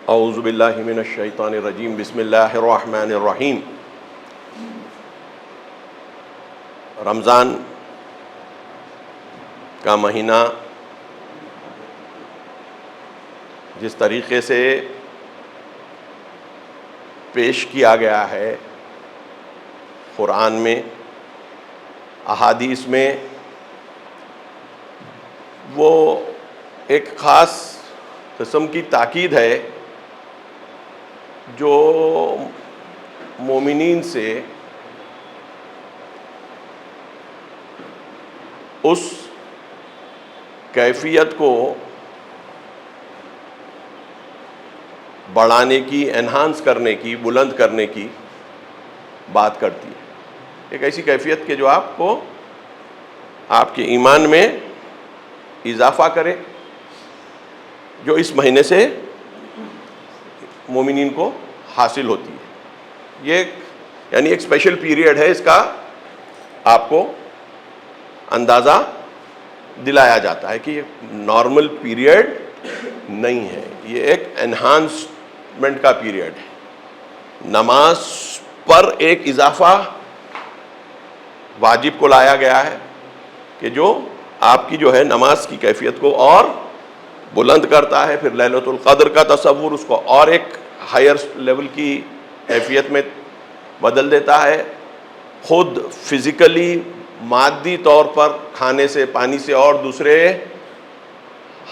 اعوذ باللہ من الشیطان الرجیم بسم اللہ الرحمن الرحیم۔ رمضان کا مہینہ جس طریقے سے پیش کیا گیا ہے قرآن میں، احادیث میں، وہ ایک خاص قسم کی تاکید ہے جو مومنین سے اس کیفیت کو بڑھانے کی، انہانس کرنے کی، بلند کرنے کی بات کرتی ہے۔ ایک ایسی کیفیت کہ جو آپ کو آپ کے ایمان میں اضافہ کرے، جو اس مہینے سے مومنین کو حاصل ہوتی ہے۔ یہ یعنی ایک اسپیشل پیریڈ ہے، اس کا آپ کو اندازہ دلایا جاتا ہے کہ یہ نارمل پیریڈ نہیں ہے، یہ ایک انہانسمنٹ کا پیریڈ ہے۔ نماز پر ایک اضافہ واجب کو لایا گیا ہے کہ جو آپ کی جو ہے نماز کی کیفیت کو اور بلند کرتا ہے۔ پھر لیلۃ القدر کا تصور اس کو اور ایک ہائر لیول کی کیفیت میں بدل دیتا ہے۔ خود فزیکلی، مادی طور پر کھانے سے، پانی سے اور دوسرے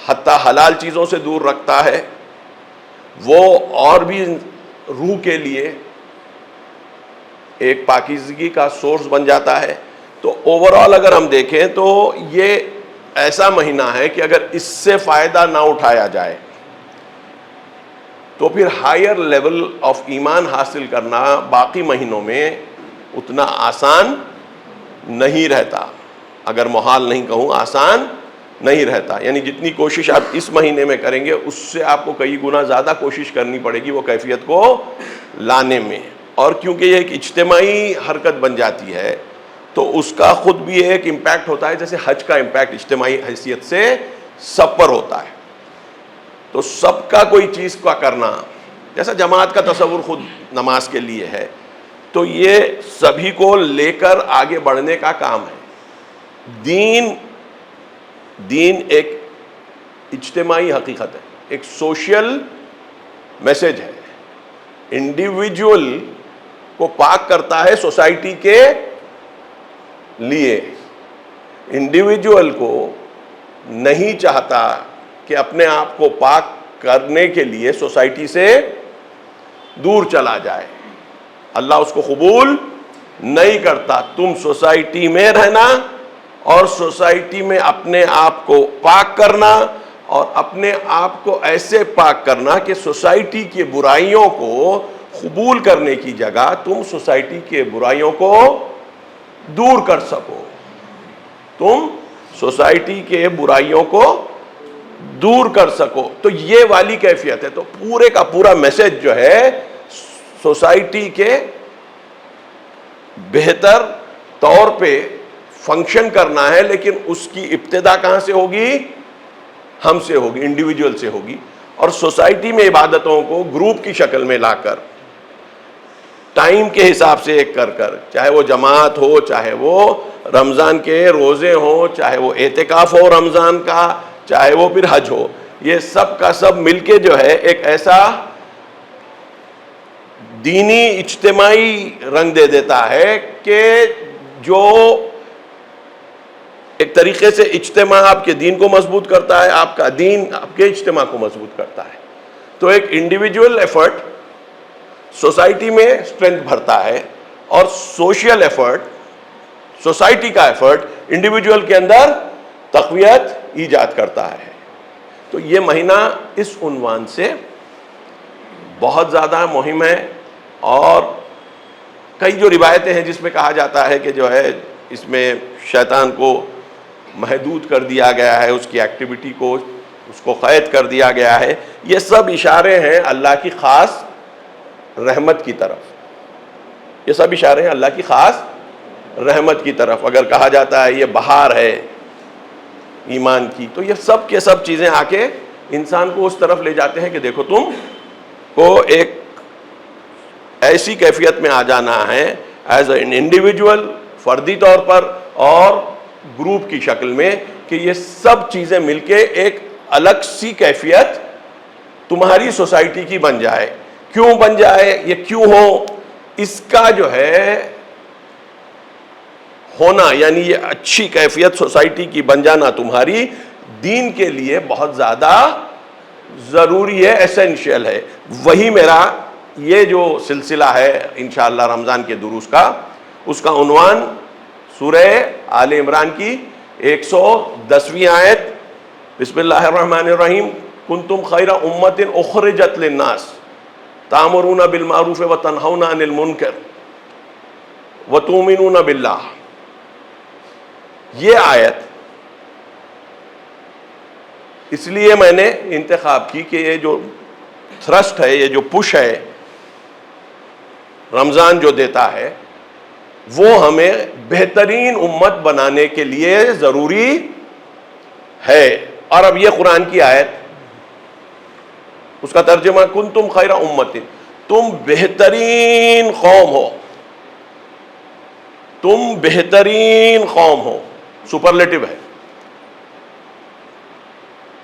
حتیٰ حلال چیزوں سے دور رکھتا ہے۔ وہ اور بھی روح کے لیے ایک پاکیزگی کا سورس بن جاتا ہے۔ تو اوورآل اگر ہم دیکھیں تو یہ ایسا مہینہ ہے کہ اگر اس سے فائدہ نہ اٹھایا جائے تو پھر ہائر لیول آف ایمان حاصل کرنا باقی مہینوں میں اتنا آسان نہیں رہتا، اگر محال نہیں کہوں، آسان نہیں رہتا۔ یعنی جتنی کوشش آپ اس مہینے میں کریں گے اس سے آپ کو کئی گنا زیادہ کوشش کرنی پڑے گی وہ کیفیت کو لانے میں۔ اور کیونکہ یہ ایک اجتماعی حرکت بن جاتی ہے تو اس کا خود بھی ایک امپیکٹ ہوتا ہے، جیسے حج کا امپیکٹ اجتماعی حیثیت سے سب پر ہوتا ہے۔ تو سب کا کوئی چیز کا کرنا، جیسا جماعت کا تصور خود نماز کے لیے ہے، تو یہ سبھی کو لے کر آگے بڑھنے کا کام ہے۔ دین ایک اجتماعی حقیقت ہے، ایک سوشل میسج ہے۔ انڈیویجول کو پاک کرتا ہے سوسائٹی کے لیے۔ انڈیویجول کو نہیں چاہتا کہ اپنے آپ کو پاک کرنے کے لیے سوسائٹی سے دور چلا جائے۔ اللہ اس کو قبول نہیں کرتا۔ تم سوسائٹی میں رہنا اور سوسائٹی میں اپنے آپ کو پاک کرنا، اور اپنے آپ کو ایسے پاک کرنا کہ سوسائٹی کی برائیوں کو قبول کرنے کی جگہ تم سوسائٹی کے برائیوں کو دور کر سکو۔ تم سوسائٹی کے برائیوں کو دور کر سکو، تو یہ والی کیفیت ہے۔ تو پورے کا پورا میسج جو ہے سوسائٹی کے بہتر طور پہ فنکشن کرنا ہے، لیکن اس کی ابتدا کہاں سے ہوگی؟ ہم سے ہوگی، انڈیویجول سے ہوگی۔ اور سوسائٹی میں عبادتوں کو گروپ کی شکل میں لا کر، ٹائم کے حساب سے ایک کر کر، چاہے وہ جماعت ہو، چاہے وہ رمضان کے روزے ہوں، چاہے وہ اعتکاف ہو رمضان کا، چاہے وہ پھر حج ہو، یہ سب کا سب مل کے جو ہے ایک ایسا دینی اجتماعی رنگ دے دیتا ہے کہ جو ایک طریقے سے اجتماع آپ کے دین کو مضبوط کرتا ہے، آپ کا دین آپ کے اجتماع کو مضبوط کرتا ہے۔ تو ایک انڈیویجول ایفرٹ سوسائٹی میں اسٹرینتھ بھرتا ہے، اور سوشل ایفرٹ، سوسائٹی کا ایفرٹ انڈیویجول کے اندر تقویت ایجاد کرتا ہے۔ تو یہ مہینہ اس عنوان سے بہت زیادہ مہم ہے۔ اور کئی جو روایتیں ہیں جس میں کہا جاتا ہے کہ جو ہے اس میں شیطان کو محدود کر دیا گیا ہے، اس کی ایکٹیویٹی کو، اس کو قید کر دیا گیا ہے، یہ سب اشارے ہیں اللہ کی خاص رحمت کی طرف۔ یہ سب اشارے ہیں اللہ کی خاص رحمت کی طرف۔ اگر کہا جاتا ہے یہ بہار ہے ایمان کی، تو یہ سب کے سب چیزیں آ کے انسان کو اس طرف لے جاتے ہیں کہ دیکھو تم کو ایک ایسی کیفیت میں آ جانا ہے ایز این انڈیویجول، فردی طور پر اور گروپ کی شکل میں، کہ یہ سب چیزیں مل کے ایک الگ سی کیفیت تمہاری سوسائٹی کی بن جائے۔ کیوں بن جائے، یہ کیوں ہو، اس کا جو ہے ہونا، یعنی یہ اچھی کیفیت سوسائٹی کی بن جانا تمہاری دین کے لیے بہت زیادہ ضروری ہے، ایسینشیل ہے۔ وہی میرا یہ جو سلسلہ ہے انشاءاللہ رمضان کے دروس کا، اس کا عنوان سورہ آل عمران کی 110ویں آیت، بسم اللہ الرحمن الرحیم، کنتم خیر امت اخرجت للناس تأمرون بالمعروف وتنہون عن المنکر وتؤمنون باللہ۔ یہ آیت اس لیے میں نے انتخاب کی کہ یہ جو تھرسٹ ہے، یہ جو پش ہے رمضان جو دیتا ہے، وہ ہمیں بہترین امت بنانے کے لیے ضروری ہے۔ اور اب یہ قرآن کی آیت، اس کا ترجمہ کنتم خیر امت، تم بہترین قوم ہو، تم بہترین قوم ہو، سپرلیٹو ہے۔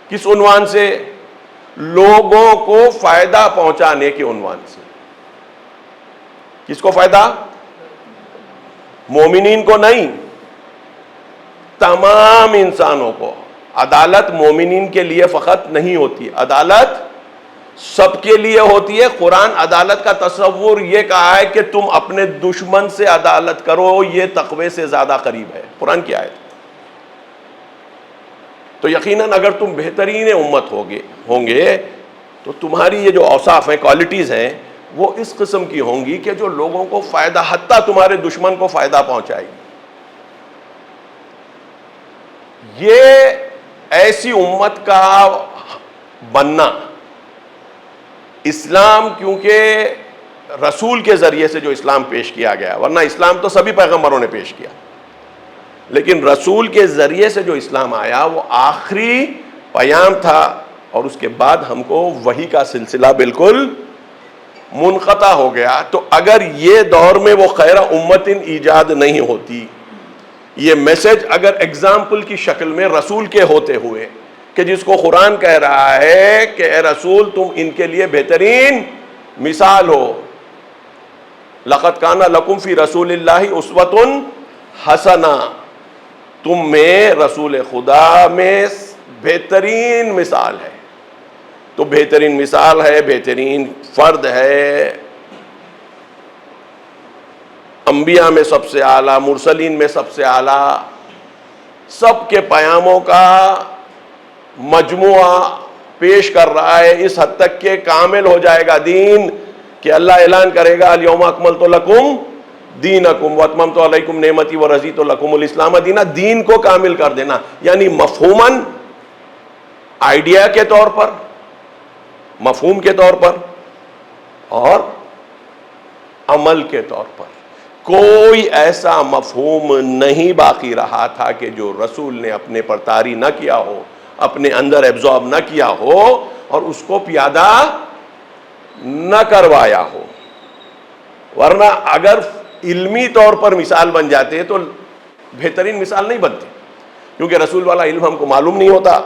کس عنوان سے؟ لوگوں کو فائدہ پہنچانے کے عنوان سے۔ کس کو فائدہ؟ مومنین کو نہیں، تمام انسانوں کو۔ عدالت مومنین کے لیے فقط نہیں ہوتی، عدالت سب کے لیے ہوتی ہے۔ قرآن عدالت کا تصور یہ کہا ہے کہ تم اپنے دشمن سے عدالت کرو، یہ تقوی سے زیادہ قریب ہے، قرآن کی آیت۔ تو یقیناً اگر تم بہترین امت ہوں گے تو تمہاری یہ جو اوصاف ہیں، کوالٹیز ہیں، وہ اس قسم کی ہوں گی کہ جو لوگوں کو فائدہ، حتیٰ تمہارے دشمن کو فائدہ پہنچائے گی۔ یہ ایسی امت کا بننا، اسلام کیونکہ رسول کے ذریعے سے جو اسلام پیش کیا گیا، ورنہ اسلام تو سبھی پیغمبروں نے پیش کیا، لیکن رسول کے ذریعے سے جو اسلام آیا وہ آخری پیام تھا، اور اس کے بعد ہم کو وحی کا سلسلہ بالکل منقطع ہو گیا۔ تو اگر یہ دور میں وہ خیر امت ایجاد نہیں ہوتی، یہ میسج اگر ایگزامپل کی شکل میں رسول کے ہوتے ہوئے، کہ جس کو قرآن کہہ رہا ہے کہ اے رسول تم ان کے لیے بہترین مثال ہو، لَقَدْ كَانَ لَكُمْ فِي رَسُولِ اللَّهِ أُسْوَةٌ حَسَنَةٌ، تم میں رسول خدا میں بہترین مثال ہے۔ تو بہترین مثال ہے، بہترین فرد ہے، انبیاء میں سب سے اعلیٰ، مرسلین میں سب سے اعلیٰ، سب کے پیاموں کا مجموعہ پیش کر رہا ہے، اس حد تک کہ کامل ہو جائے گا دین کہ اللہ اعلان کرے گا الیوم اکملت لکم دینکم واتممت علیکم نعمتی ورضیت لکم الاسلام دینا۔ دین کو کامل کر دینا، یعنی مفہوماً، آئیڈیا کے طور پر، مفہوم کے طور پر اور عمل کے طور پر کوئی ایسا مفہوم نہیں باقی رہا تھا کہ جو رسول نے اپنے پر طاری نہ کیا ہو، اپنے اندر ایبزارب نہ کیا ہو اور اس کو پیادہ نہ کروایا ہو۔ ورنہ اگر علمی طور پر مثال بن جاتے تو بہترین مثال نہیں بنتی، کیونکہ رسول والا علم ہم کو معلوم نہیں ہوتا،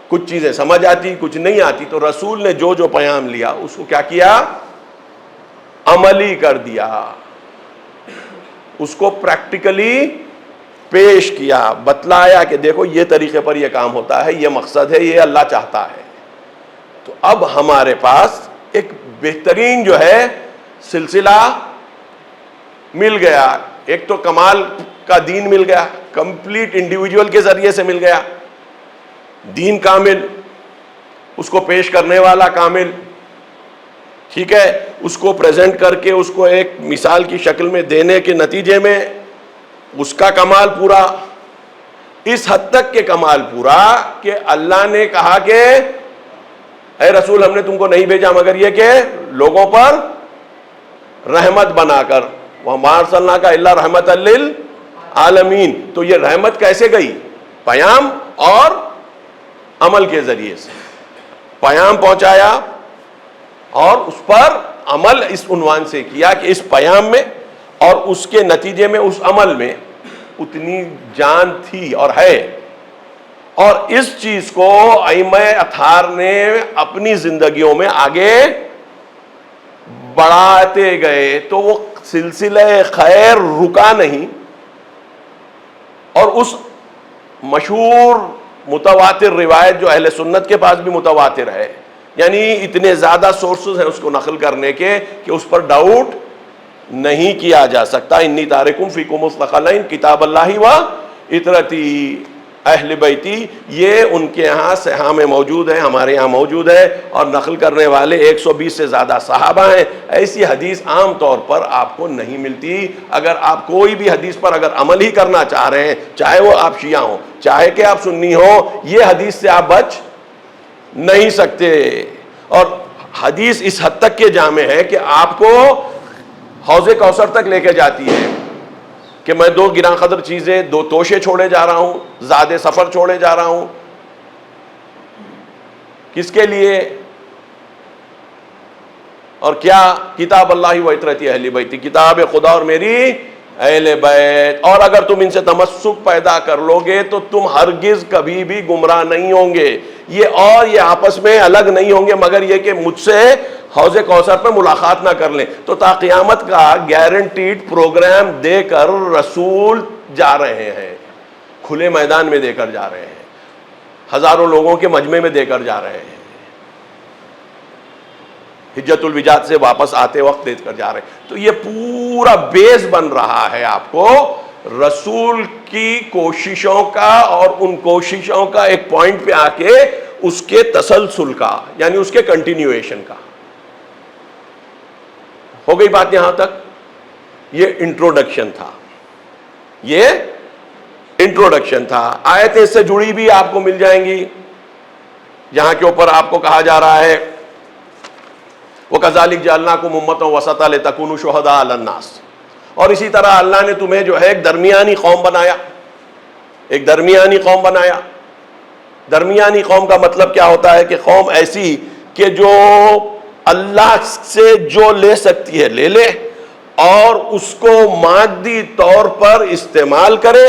کچھ چیزیں سمجھ آتی، کچھ نہیں آتی۔ تو رسول نے جو جو پیام لیا اس کو کیا کیا؟ عملی کر دیا، اس کو پریکٹیکلی پیش کیا، بتلایا کہ دیکھو یہ طریقے پر یہ کام ہوتا ہے، یہ مقصد ہے، یہ اللہ چاہتا ہے۔ تو اب ہمارے پاس ایک بہترین جو ہے سلسلہ مل گیا، ایک تو کمال کا دین مل گیا، کمپلیٹ انڈیویجول کے ذریعے سے مل گیا دین کامل، اس کو پیش کرنے والا کامل، ٹھیک ہے، اس کو پریزنٹ کر کے اس کو ایک مثال کی شکل میں دینے کے نتیجے میں اس کا کمال پورا، اس حد تک کے کمال پورا کہ اللہ نے کہا کہ اے رسول ہم نے تم کو نہیں بھیجا مگر یہ کہ لوگوں پر رحمت بنا کر، وَمَا أَرْسَلْنَاكَ إِلَّا رَحْمَةً لِّلْعَالَمِينَ۔ تو یہ رحمت کیسے گئی؟ پیام اور عمل کے ذریعے سے۔ پیام پہنچایا، اور اس پر عمل اس عنوان سے کیا کہ اس پیام میں اور اس کے نتیجے میں اس عمل میں اتنی جان تھی اور ہے. اور اس چیز کو ائمہ اطہار نے اپنی زندگیوں میں آگے بڑھاتے گئے تو وہ سلسلہ خیر رکا نہیں. اور اس مشہور متواتر روایت جو اہل سنت کے پاس بھی متواتر ہے، یعنی اتنے زیادہ سورسز ہیں اس کو نقل کرنے کے کہ اس پر ڈاؤٹ نہیں کیا جا سکتا. انی تارکم فیکم الثقلین کتاب اللہ و اطرتی اہل بیتی، یہ ان کے ہاں صحاح میں موجود ہے، ہمارے ہاں موجود ہے، اور نقل کرنے والے 120 سے زیادہ صحابہ ہیں. ایسی حدیث عام طور پر آپ کو نہیں ملتی. اگر آپ کوئی بھی حدیث پر اگر عمل ہی کرنا چاہ رہے ہیں، چاہے وہ آپ شیعہ ہوں چاہے کہ آپ سنی ہوں، یہ حدیث سے آپ بچ نہیں سکتے. اور حدیث اس حد تک کے جامع ہے کہ آپ کو حوض کوثر تک لے کے جاتی ہے کہ میں 2 گراں قدر چیزیں، 2 توشے چھوڑے جا رہا ہوں، زاد سفر چھوڑے جا رہا ہوں. کس کے لیے اور کیا؟ کتاب اللہ و اطرتی اہل بیت، کتاب خدا اور میری اہل بیت. اور اگر تم ان سے تمسک پیدا کر لو گے تو تم ہرگز کبھی بھی گمراہ نہیں ہوں گے. یہ آپس میں الگ نہیں ہوں گے مگر یہ کہ مجھ سے حوض کوثر پہ ملاقات نہ کر لیں. تو تا قیامت کا گارنٹیڈ پروگرام دے کر رسول جا رہے ہیں، کھلے میدان میں دے کر جا رہے ہیں، ہزاروں لوگوں کے مجمع میں دے کر جا رہے ہیں، حجت الوداع سے واپس آتے وقت دے کر جا رہے ہیں. تو یہ پورا بیس بن رہا ہے آپ کو رسول کی کوششوں کا، اور ان کوششوں کا ایک پوائنٹ پہ آ کے اس کے تسلسل کا، یعنی اس کے کنٹینیویشن کا. ہو گئی بات یہاں تک؟ یہ انٹروڈکشن تھا، یہ انٹروڈکشن تھا. آیتیں اس سے جڑی بھی آپ کو مل جائیں گی جہاں کے اوپر آپ کو کہا جا رہا ہے وَكَذَلِكَ جَعَلْنَاكُمْ أُمَّةً وَسَطًا لِتَكُونُوا شُهَدَاءَ عَلَى النَّاسِ. اور اسی طرح اللہ نے تمہیں جو ہے ایک درمیانی قوم بنایا، ایک درمیانی قوم بنایا. درمیانی قوم کا مطلب کیا ہوتا ہے؟ کہ قوم ایسی کہ جو اللہ سے جو لے سکتی ہے لے لے، اور اس کو مادی طور پر استعمال کرے،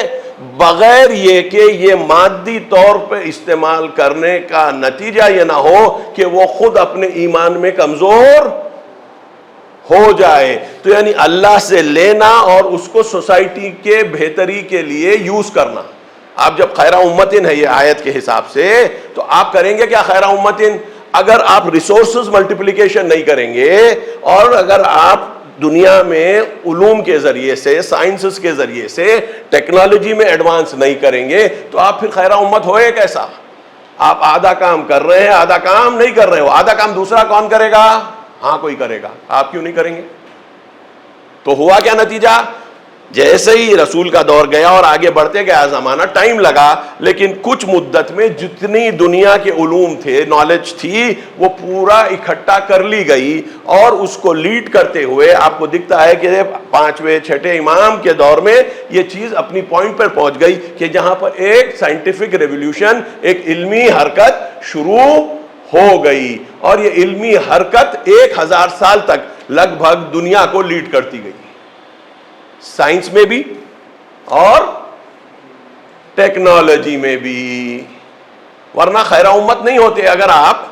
بغیر یہ کہ یہ مادی طور پہ استعمال کرنے کا نتیجہ یہ نہ ہو کہ وہ خود اپنے ایمان میں کمزور ہو جائے. تو یعنی اللہ سے لینا اور اس کو سوسائٹی کے بہتری کے لیے یوز کرنا. آپ جب خیرہ امتن ہے یہ آیت کے حساب سے، تو آپ کریں گے کیا خیرہ امتن؟ اگر آپ ریسورسز ملٹیپلیکیشن نہیں کریں گے، اور اگر آپ دنیا میں علوم کے ذریعے سے، سائنسز کے ذریعے سے، ٹیکنالوجی میں ایڈوانس نہیں کریں گے، تو آپ پھر خیرہ امت ہوئے کیسا؟ آپ آدھا کام کر رہے ہیں، آدھا کام نہیں کر رہے ہو. آدھا کام دوسرا کون کرے گا؟ ہاں کوئی کرے گا، آپ کیوں نہیں کریں گے؟ تو ہوا کیا نتیجہ؟ جیسے ہی رسول کا دور گیا اور آگے بڑھتے گیا زمانہ، ٹائم لگا، لیکن کچھ مدت میں جتنی دنیا کے علوم تھے، نالج تھی، وہ پورا اکٹھا کر لی گئی. اور اس کو لیڈ کرتے ہوئے آپ کو دکھتا ہے کہ 5ویں 6ٹھے امام کے دور میں یہ چیز اپنی پوائنٹ پر پہنچ گئی کہ جہاں پر ایک سائنٹیفک ریولیوشن، ایک علمی حرکت شروع ہو گئی. اور یہ علمی حرکت 1000 سال تک لگ بھگ دنیا کو لیڈ کرتی گئی، سائنس میں بھی اور ٹیکنالوجی میں بھی. ورنہ خیرہ امت نہیں ہوتے اگر آپ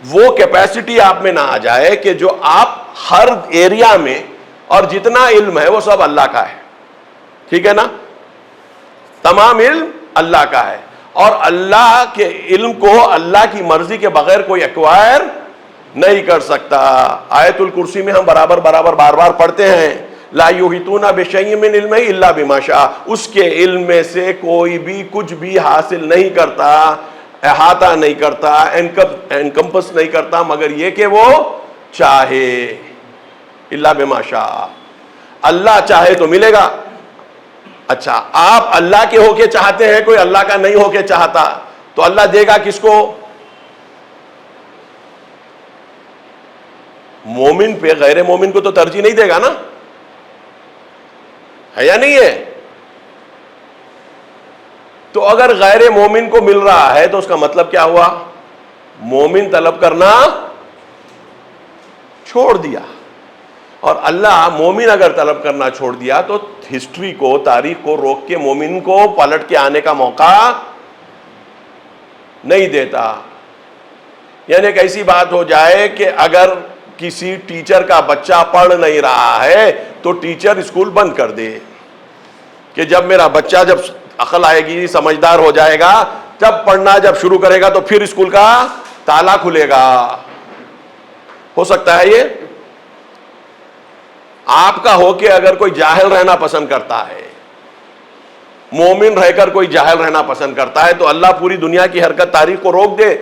وہ کیپیسٹی آپ میں نہ آ جائے کہ جو آپ ہر ایریا میں، اور جتنا علم ہے وہ سب اللہ کا ہے. ٹھیک ہے نا؟ تمام علم اللہ کا ہے، اور اللہ کے علم کو اللہ کی مرضی کے بغیر کوئی ایکوائر نہیں کر سکتا. آیت الکرسی میں ہم برابر بار بار پڑھتے ہیں لا یحیطون بشیء من علمہ الا بما شاء. اس کے علم میں سے کوئی بھی کچھ بھی حاصل نہیں کرتا، احاطہ نہیں کرتا، انکمپس نہیں کرتا، مگر یہ کہ وہ چاہے. الا بما شاء، اللہ چاہے تو ملے گا. اچھا، آپ اللہ کے ہو کے چاہتے ہیں، کوئی اللہ کا نہیں ہو کے چاہتا، تو اللہ دے گا کس کو؟ مومن پہ غیر مومن کو تو ترجیح نہیں دے گا نا، ہے یا نہیں ہے؟ تو اگر غیر مومن کو مل رہا ہے تو اس کا مطلب کیا ہوا؟ مومن طلب کرنا چھوڑ دیا. اور اللہ مومن اگر طلب کرنا چھوڑ دیا تو ہسٹری کو, تاریخ کو روک کے مومن کو پلٹ کے آنے کا موقع نہیں دیتا. یعنی ایک ایسی بات ہو جائے کہ اگر کسی ٹیچر کا بچہ پڑھ نہیں رہا ہے تو ٹیچر اسکول بند کر دے, کہ جب میرا بچہ جب عقل آئے گی, سمجھدار ہو جائے گا, جب پڑھنا جب شروع کرے گا تو پھر اسکول کا تالا کھلے گا. ہو سکتا ہے یہ آپ کا ہو کہ اگر کوئی جاہل رہنا پسند کرتا ہے, مومن رہ کر کوئی جاہل رہنا پسند کرتا ہے, تو اللہ پوری دنیا کی حرکت تاریخ کو روک دے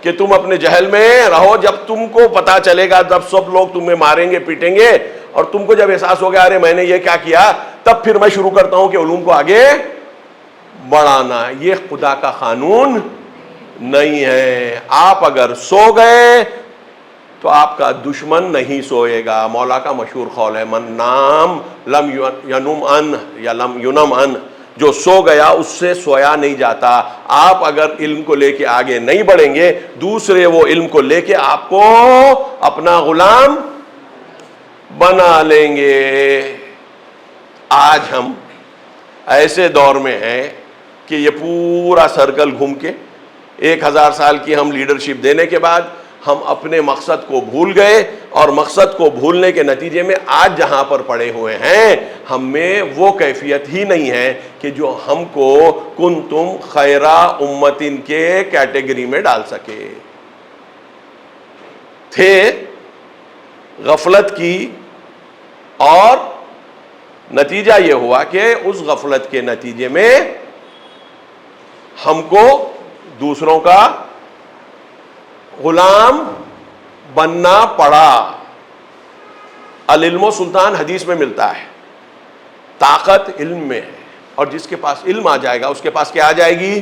کہ تم اپنے جہل میں رہو. جب تم کو پتا چلے گا, جب سب لوگ تمہیں ماریں گے پیٹیں گے اور تم کو جب احساس ہو گیا ارے میں نے یہ کیا کیا, تب پھر میں شروع کرتا ہوں کہ علوم کو آگے بڑھانا. یہ خدا کا قانون نہیں ہے. آپ اگر سو گئے تو آپ کا دشمن نہیں سوئے گا. مولا کا مشہور قول ہے, من نام لم ینم ان یا لم ینم ان, جو سو گیا اس سے سویا نہیں جاتا. آپ اگر علم کو لے کے آگے نہیں بڑھیں گے, دوسرے وہ علم کو لے کے آپ کو اپنا غلام بنا لیں گے. آج ہم ایسے دور میں ہیں کہ یہ پورا سرکل گھوم کے 1000 سال کی ہم لیڈرشپ دینے کے بعد ہم اپنے مقصد کو بھول گئے, اور مقصد کو بھولنے کے نتیجے میں آج جہاں پر پڑے ہوئے ہیں ہم میں وہ کیفیت ہی نہیں ہے کہ جو ہم کو کنتم خیرا امتن کے کیٹیگری میں ڈال سکے. تھے غفلت کی, اور نتیجہ یہ ہوا کہ اس غفلت کے نتیجے میں ہم کو دوسروں کا غلام بننا پڑا. العلم و سلطان حدیث میں ملتا ہے, طاقت علم میں ہے, اور جس کے پاس علم آ جائے گا اس کے پاس کیا آ جائے گی,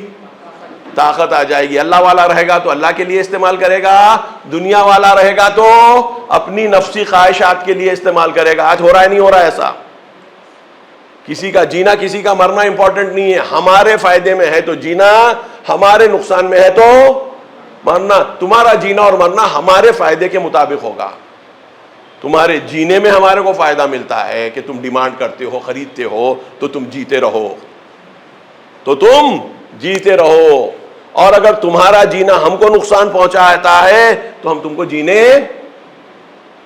طاقت آ جائے گی. اللہ والا رہے گا تو اللہ کے لیے استعمال کرے گا, دنیا والا رہے گا تو اپنی نفسی خواہشات کے لیے استعمال کرے گا. آج ہو رہا ہے نہیں ہو رہا ہے ایسا؟ کسی کا جینا کسی کا مرنا امپورٹنٹ نہیں ہے. ہمارے فائدے میں ہے تو جینا, ہمارے نقصان میں ہے تو مرنا. تمہارا جینا اور مرنا ہمارے فائدے کے مطابق ہوگا. تمہارے جینے میں ہمارے کو فائدہ ملتا ہے کہ تم ڈیمانڈ کرتے ہو, خریدتے ہو, تو تم جیتے رہو, تو تم جیتے رہو. اور اگر تمہارا جینا ہم کو نقصان پہنچاتا ہے تو ہم تم کو جینے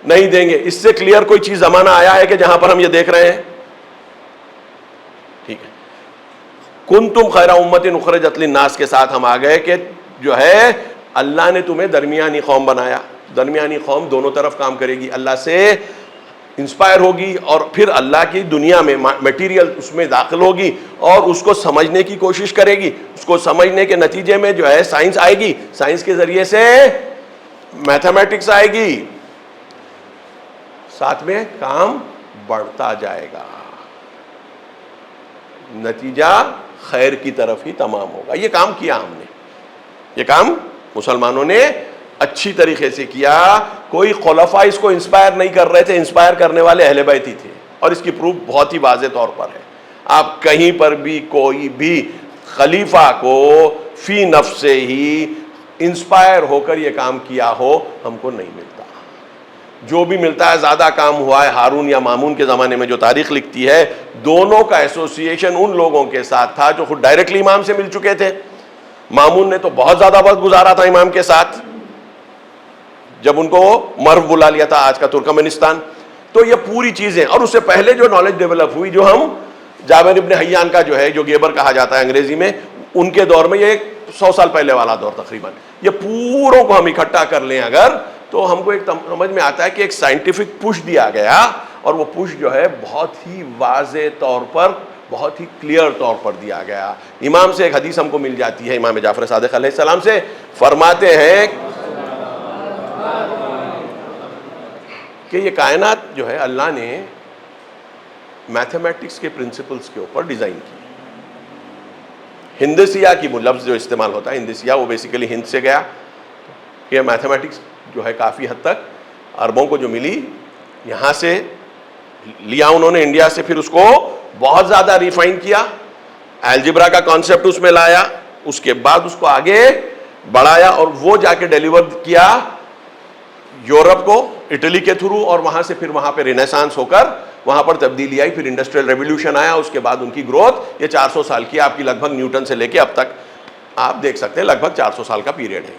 نہیں دیں گے. اس سے کلیئر کوئی چیز زمانہ آیا ہے کہ جہاں پر ہم یہ دیکھ رہے ہیں؟ ٹھیک ہے, کنتم خیر امت اخرجت للناس کے ساتھ ہم آ گئے کہ جو ہے اللہ نے تمہیں درمیانی قوم بنایا. درمیانی قوم دونوں طرف کام کرے گی, اللہ سے انسپائر ہوگی اور پھر اللہ کی دنیا میں میٹیریل اس میں داخل ہوگی اور اس کو سمجھنے کی کوشش کرے گی. اس کو سمجھنے کے نتیجے میں جو ہے سائنس آئے گی, سائنس کے ذریعے سے میتھمیٹکس آئے گی, ساتھ میں کام بڑھتا جائے گا, نتیجہ خیر کی طرف ہی تمام ہوگا. یہ کام کیا ہم نے, یہ کام مسلمانوں نے اچھی طریقے سے کیا. کوئی خلفاء اس کو انسپائر نہیں کر رہے تھے, انسپائر کرنے والے اہل بیت ہی تھے, اور اس کی پروف بہت ہی واضح طور پر ہے. آپ کہیں پر بھی کوئی بھی خلیفہ کو فی نفس سے ہی انسپائر ہو کر یہ کام کیا ہو ہم کو نہیں ملتا. جو بھی ملتا ہے زیادہ کام ہوا ہے ہارون یا مامون کے زمانے میں. جو تاریخ لکھتی ہے دونوں کا ایسوسیشن ان لوگوں کے ساتھ تھا جو خود ڈائریکٹلی امام سے مل چکے تھے. مامون نے تو بہت زیادہ وقت گزارا تھا امام کے ساتھ, جب ان کو مرو بلا لیا تھا, آج کا ترکمانستان. تو یہ پوری چیزیں, اور اس سے پہلے جو نالج ڈیولپ ہوئی, جو ہم جابر ابن حیان کا جو ہے, جو گیبر کہا جاتا ہے انگریزی میں, ان کے دور میں, یہ 100 سال پہلے والا دور تقریباً, یہ پوروں کو ہم اکٹھا کر لیں اگر, تو ہم کو ایک سمجھ میں آتا ہے کہ ایک سائنٹیفک پش دیا گیا, اور وہ پش جو ہے بہت ہی واضح طور پر, بہت ہی کلیئر طور پر دیا گیا. امام سے ایک حدیث ہم کو مل جاتی ہے, امام جعفر صادق علیہ السلام سے, فرماتے ہیں کہ یہ کائنات جو ہے اللہ نے میتھمیٹکس کے پرنسپلز کے اوپر ڈیزائن کی. ہندسیہ کی وہ لفظ جو استعمال ہوتا ہے, ہندسیہ, وہ بیسیکلی ہند سے گیا. یہ میتھمیٹکس جو ہے کافی حد تک عربوں کو جو ملی یہاں سے لیا انہوں نے انڈیا سے, پھر اس کو بہت زیادہ ریفائن کیا, الجبرا کا کانسیپٹ اس میں لایا, اس کے بعد اس کو آگے بڑھایا, اور وہ جا کے ڈیلیور کیا یورپ کو اٹلی کے تھرو، اور وہاں سے پھر وہاں پہ رینیسانس ہو کر وہاں پر تبدیلی آئی، پھر انڈسٹریل ریولیوشن آیا، اس کے بعد ان کی گروتھ یہ 400 سال کی آپ کی لگ بھگ نیوٹن سے لے کے اب تک آپ دیکھ سکتے ہیں لگ بھگ 400 سال کا پیریڈ ہے،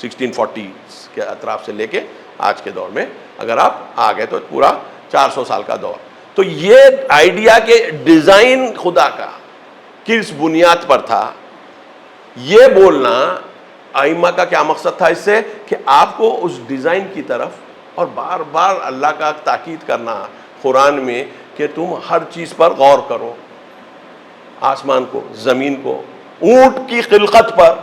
1640 کے اطراف سے لے کے آج کے دور میں اگر آپ آ گئے تو پورا 400 سال کا دور. تو یہ آئیڈیا کہ ڈیزائن خدا کا کس بنیاد پر تھا، یہ بولنا ائمہ کا کیا مقصد تھا اس سے، کہ آپ کو اس ڈیزائن کی طرف، اور بار بار اللہ کا تاکید کرنا قرآن میں کہ تم ہر چیز پر غور کرو، آسمان کو، زمین کو، اونٹ کی خلقت پر،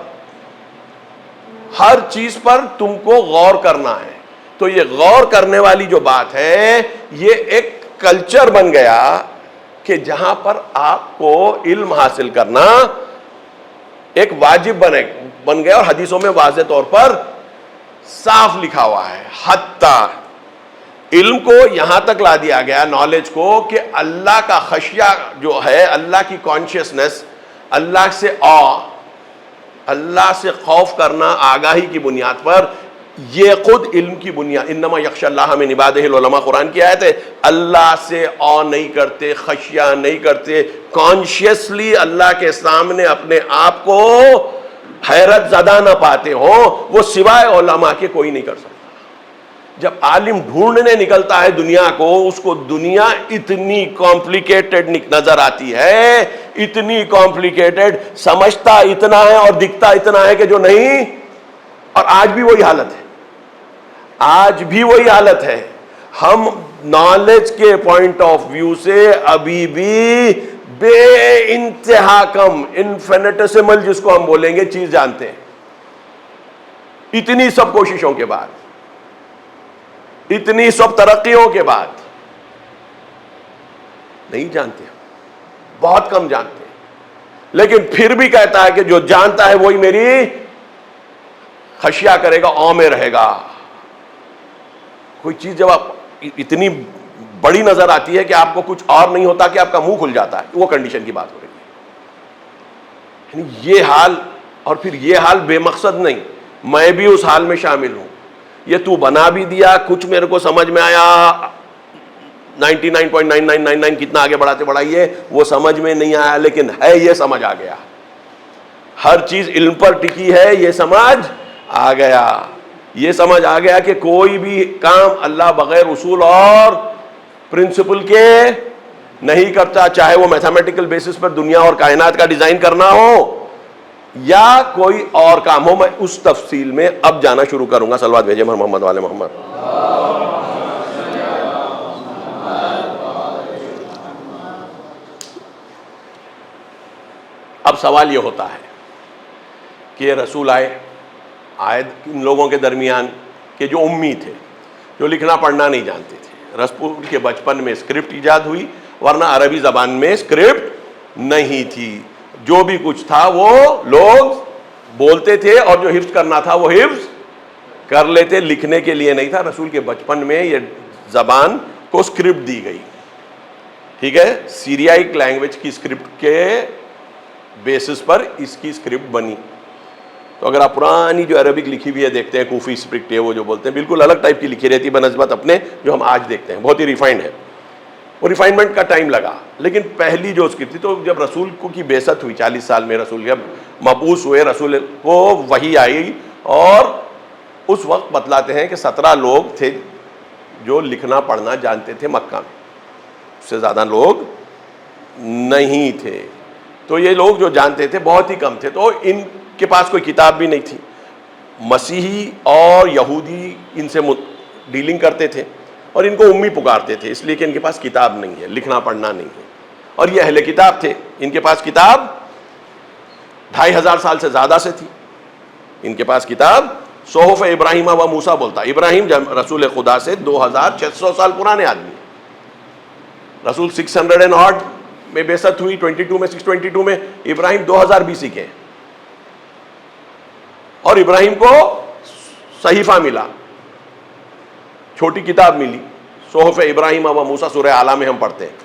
ہر چیز پر تم کو غور کرنا ہے. تو یہ غور کرنے والی جو بات ہے یہ ایک کلچر بن گیا کہ جہاں پر آپ کو علم حاصل کرنا ایک واجب بن گیا، اور حدیثوں میں واضح طور پر صاف لکھا ہوا ہے. حتیٰ علم کو یہاں تک لا دیا گیا، نالج کو، کہ اللہ کا خشیہ جو ہے، اللہ کی کانشیسنس، اللہ سے اللہ سے خوف کرنا آگاہی کی بنیاد پر، یہ خود علم کی بنیاد. انما یخشی اللہ من عبادہ العلماء، قرآن کی آیت ہے. اللہ سے نہیں کرتے، خشیہ نہیں کرتے، کانشیسلی اللہ کے سامنے اپنے آپ کو حیرت زدہ نہ پاتے ہوں، وہ سوائے علماء کے کوئی نہیں کر سکتا. جب عالم ڈھونڈنے نکلتا ہے دنیا کو، اس کو دنیا اتنی کمپلیکیٹڈ نظر آتی ہے، اتنی کمپلیکیٹڈ، سمجھتا اتنا ہے اور دکھتا اتنا ہے کہ جو نہیں. اور آج بھی وہی حالت ہے، آج بھی وہی حالت ہے. ہم نالج کے پوائنٹ آف ویو سے ابھی بھی بے انتہا کم، انفینیٹیسمل جس کو ہم بولیں گے، چیز جانتے ہیں. اتنی سب کوششوں کے بعد، اتنی سب ترقیوں کے بعد نہیں جانتے، بہت کم جانتے ہیں. لیکن پھر بھی کہتا ہے کہ جو جانتا ہے وہی میری خشیہ کرے گا، میں رہے گا. کوئی چیز جب آپ اتنی بڑی نظر آتی ہے کہ آپ کو کچھ اور نہیں ہوتا کہ آپ کا منہ کھل جاتا ہے، وہ کنڈیشن کی بات ہو رہی ہے. یعنی یہ حال، اور پھر یہ حال بے مقصد نہیں، میں بھی اس حال میں شامل ہوں. یہ تو بنا بھی دیا، کچھ میرے کو سمجھ میں آیا، 99.9999 کتنا آگے بڑھاتے بڑھائیے وہ سمجھ میں نہیں آیا، لیکن ہے یہ سمجھ آ گیا. ہر چیز علم پر ٹکی ہے، یہ سمجھ آ گیا. یہ سمجھ آ گیا کہ کوئی بھی کام اللہ بغیر اصول اور پرنسپل کے نہیں کرتا، چاہے وہ میتھمیٹیکل بیسس پر دنیا اور کائنات کا ڈیزائن کرنا ہو یا کوئی اور کام ہو. میں اس تفصیل میں اب جانا شروع کروں گا. صلوات بھیجیں محمد والے محمد. اب سوال یہ ہوتا ہے کہ یہ رسول آئے ان لوگوں کے درمیان کہ جو امی تھے، جو لکھنا پڑھنا نہیں جانتے تھے. رسول کے بچپن میں اسکرپٹ ایجاد ہوئی، ورنہ عربی زبان میں اسکرپٹ نہیں تھی. جو بھی کچھ تھا وہ لوگ بولتے تھے، اور جو حفظ کرنا تھا وہ حفظ کر لیتے، لکھنے کے لیے نہیں تھا. رسول کے بچپن میں یہ زبان کو اسکرپٹ دی گئی. ٹھیک ہے، سیریائک لینگویج کی اسکرپٹ کے بیسس پر اس کی اسکرپٹ بنی. تو اگر آپ پرانی جو عربک لکھی ہوئی ہے دیکھتے ہیں، کوفی اسکرپٹ ہے وہ جو بولتے ہیں، بالکل الگ ٹائپ کی لکھی رہتی ہے بنسبت اپنے جو ہم آج دیکھتے ہیں، بہت ہی ریفائنڈ ہے. وہ ریفائنمنٹ کا ٹائم لگا، لیکن پہلی جو اسکرپٹ تھی، تو جب رسول کو کی بعثت ہوئی 40 سال میں، رسول جب مبعوث ہوئے، رسول کو وحی آئی، اور اس وقت بتلاتے ہیں کہ 17 لوگ تھے جو لکھنا پڑھنا جانتے تھے مکہ میں، اس سے زیادہ لوگ نہیں تھے. تو یہ لوگ جو جانتے تھے بہت ہی کم تھے. تو ان کے پاس کوئی کتاب بھی نہیں تھی. مسیحی اور یہودی ان سے ڈیلنگ کرتے تھے اور ان کو امی پکارتے تھے، اس لیے کہ ان کے پاس کتاب نہیں ہے، لکھنا پڑھنا نہیں ہے. اور یہ اہل کتاب تھے، ان کے پاس کتاب 2500 سال سے زیادہ سے تھی. ان کے پاس کتاب صحف ابراہیم و موسیٰ بولتا. ابراہیم جب رسول خدا سے 2600 سال پرانے آدمی. رسول 600 اینڈ آڈ میں بعثت ہوئی، 22 میں 622 میں. ابراہیم 2000 BC کے، اور ابراہیم کو صحیفہ ملا، چھوٹی کتاب ملی، صحف ابراہیم و موسیٰ، سورہ اعلیٰ میں ہم پڑھتے ہیں.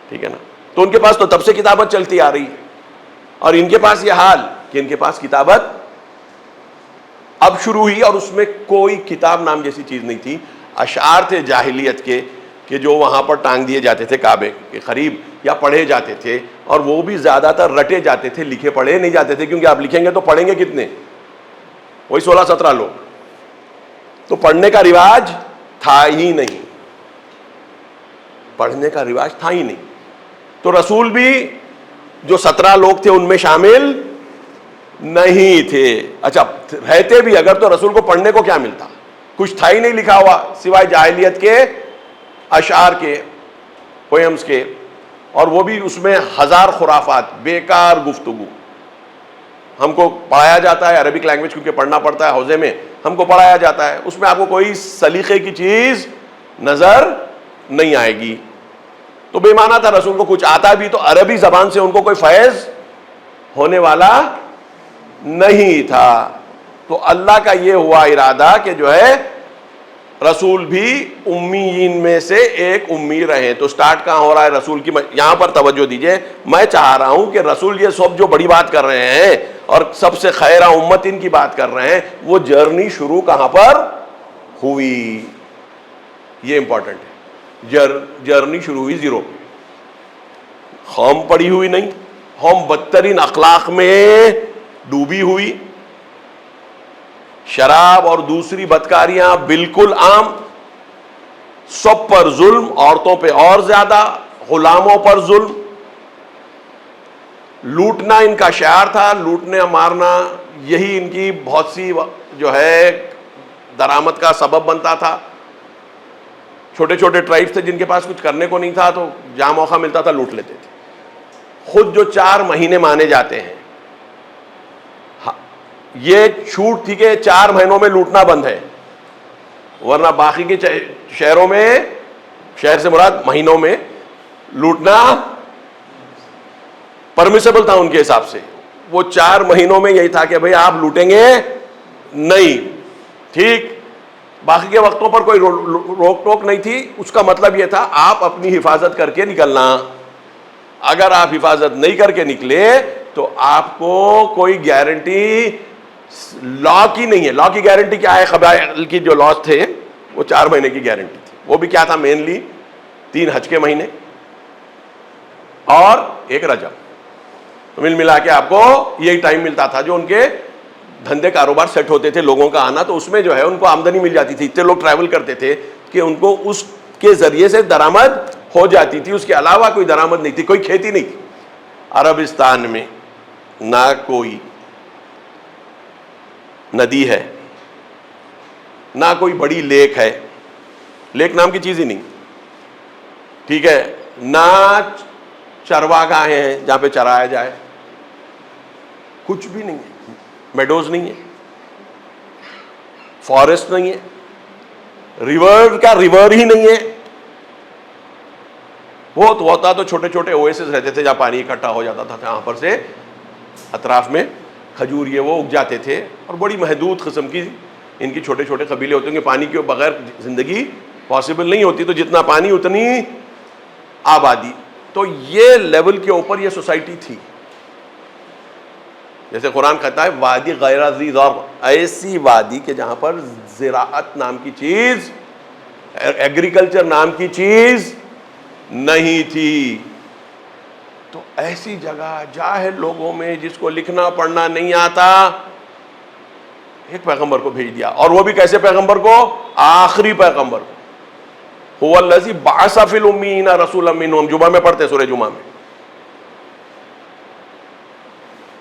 ٹھیک ہے نا. تو ان کے پاس تو تب سے کتابت چلتی آ رہی ہے، اور ان کے پاس یہ حال کہ ان کے پاس کتابت اب شروع ہوئی، اور اس میں کوئی کتاب نام جیسی چیز نہیں تھی. اشعار تھے جاہلیت کے کہ جو وہاں پر ٹانگ دیے جاتے تھے کعبے کے قریب یا پڑھے جاتے تھے، اور وہ بھی زیادہ تر رٹے جاتے تھے، لکھے پڑھے نہیں جاتے تھے، کیونکہ آپ لکھیں گے تو پڑھیں گے کتنے؟ وہی 16-17 لوگ. تو پڑھنے کا رواج تھا ہی نہیں، پڑھنے کا رواج تھا ہی نہیں. تو رسول بھی جو 17 لوگ تھے ان میں شامل نہیں تھے. اچھا رہتے بھی اگر تو رسول کو پڑھنے کو کیا ملتا؟ کچھ تھا ہی نہیں لکھا ہوا سوائے جاہلیت کے اشعار کے، پوئمز کے، اور وہ بھی اس میں 1000 خرافات، بیکار گفتگو. ہم کو پڑھایا جاتا ہے عربک لینگویج، کیونکہ پڑھنا پڑتا ہے حوزے میں، ہم کو پڑھایا جاتا ہے، اس میں آپ کو کوئی سلیقے کی چیز نظر نہیں آئے گی. تو بے معنی تھا. رسول کو کچھ آتا بھی تو عربی زبان سے ان کو کوئی فیض ہونے والا نہیں تھا. تو اللہ کا یہ ہوا ارادہ کہ جو ہے رسول بھی امیین میں سے ایک امی رہے. تو سٹارٹ کہاں ہو رہا ہے رسول کی؟ یہاں پر توجہ دیجئے. میں چاہ رہا ہوں کہ رسول یہ سب جو بڑی بات کر رہے ہیں اور سب سے خیرہ امت ان کی بات کر رہے ہیں، وہ جرنی شروع کہاں پر ہوئی؟ یہ امپورٹنٹ ہے. جرنی شروع ہوئی زیرو پہ. قوم پڑی ہوئی نہیں، قوم بدترین اخلاق میں ڈوبی ہوئی، شراب اور دوسری بدکاریاں بالکل عام، سب پر ظلم، عورتوں پہ اور زیادہ، غلاموں پر ظلم، لوٹنا ان کا شعار تھا. لوٹنے مارنا یہی ان کی بہت سی جو ہے درآمد کا سبب بنتا تھا. چھوٹے چھوٹے ٹرائبس تھے جن کے پاس کچھ کرنے کو نہیں تھا، تو جہاں موقع ملتا تھا لوٹ لیتے تھے. خود جو 4 مہینے مانے جاتے ہیں، یہ چھوٹ تھی کہ 4 مہینوں میں لوٹنا بند ہے، ورنہ باقی کے شہروں میں، شہر سے مراد مہینوں میں لوٹنا پرمیسیبل تھا ان کے حساب سے. وہ 4 مہینوں میں یہی تھا کہ بھئی آپ لوٹیں گے نہیں، ٹھیک. باقی کے وقتوں پر کوئی روک ٹوک نہیں تھی. اس کا مطلب یہ تھا آپ اپنی حفاظت کر کے نکلنا. اگر آپ حفاظت نہیں کر کے نکلے تو آپ کو کوئی گارنٹی لا کی نہیں ہے. لا کی گارنٹی کیا ہے؟ قبائل کی جو لاز تھے وہ 4 مہینے کی گارنٹی تھی. وہ بھی کیا تھا؟ مینلی 3 حج کے مہینے اور 1 رجب. تو ملا کے آپ کو یہی ٹائم ملتا تھا جو ان کے دھندے کاروبار سیٹ ہوتے تھے، لوگوں کا آنا. تو اس میں جو ہے ان کو آمدنی مل جاتی تھی. اتنے لوگ ٹریول کرتے تھے کہ ان کو اس کے ذریعے سے درآمد ہو جاتی تھی. اس کے علاوہ کوئی درآمد نہیں تھی. کوئی کھیتی نہیں تھی عربستان میں، نہ کوئی ندی ہے، نہ کوئی بڑی لیک ہے. لیک نام کی چیز ہی نہیں، ٹھیک ہے. نہ چرواگاہیں ہیں جہاں پہ چرایا جائے، کچھ بھی نہیں ہے. میڈوز نہیں ہے، فارسٹ نہیں ہے، ریور کا ریور ہی نہیں ہے. بہت ہوتا تو چھوٹے چھوٹے اویسز رہتے تھے جہاں پانی اکٹھا ہو جاتا تھا. وہاں پر سے اطراف میں کھجور یہ وہ اگ جاتے تھے، اور بڑی محدود قسم کی ان کی چھوٹے چھوٹے قبیلے ہوتے ہیں کہ پانی کے بغیر زندگی پاسبل نہیں ہوتی. تو جتنا پانی اتنی آبادی. تو یہ لیول کے اوپر یہ سوسائٹی تھی. جیسے قرآن کہتا ہے وادی غیر ذی زرع، ایسی وادی کہ جہاں پر زراعت نام کی چیز، ایگریکلچر نام کی چیز نہیں تھی. تو ایسی جگہ جاہل لوگوں میں جس کو لکھنا پڑھنا نہیں آتا، ایک پیغمبر کو بھیج دیا. اور وہ بھی کیسے پیغمبر کو؟ آخری پیغمبر کو. هو الذی بعث فی الامیین رسولا منہم، جمعہ میں پڑھتے سورہ جمعہ میں.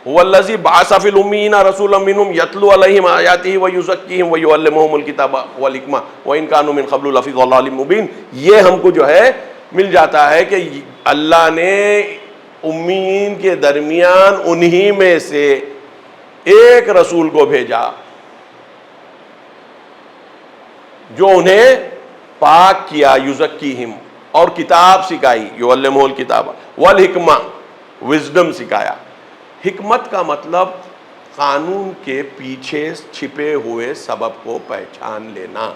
هو الذی بعث فی الامیین رسولا منہم یتلو علیہم آیاتہ ویزکیہم ویعلمہم الکتاب والحکمہ وان کانوا من قبل لفی ضلال مبین. یہ ہم کو جو ہے مل جاتا ہے کہ اللہ نے امیین کے درمیان انہی میں سے ایک رسول کو بھیجا جو انہیں پاک کیا، یزکیہم، اور کتاب سکھائی، یعلمہ الکتاب والحکمہ، وزڈم سکھایا. حکمت کا مطلب قانون کے پیچھے چھپے ہوئے سبب کو پہچان لینا.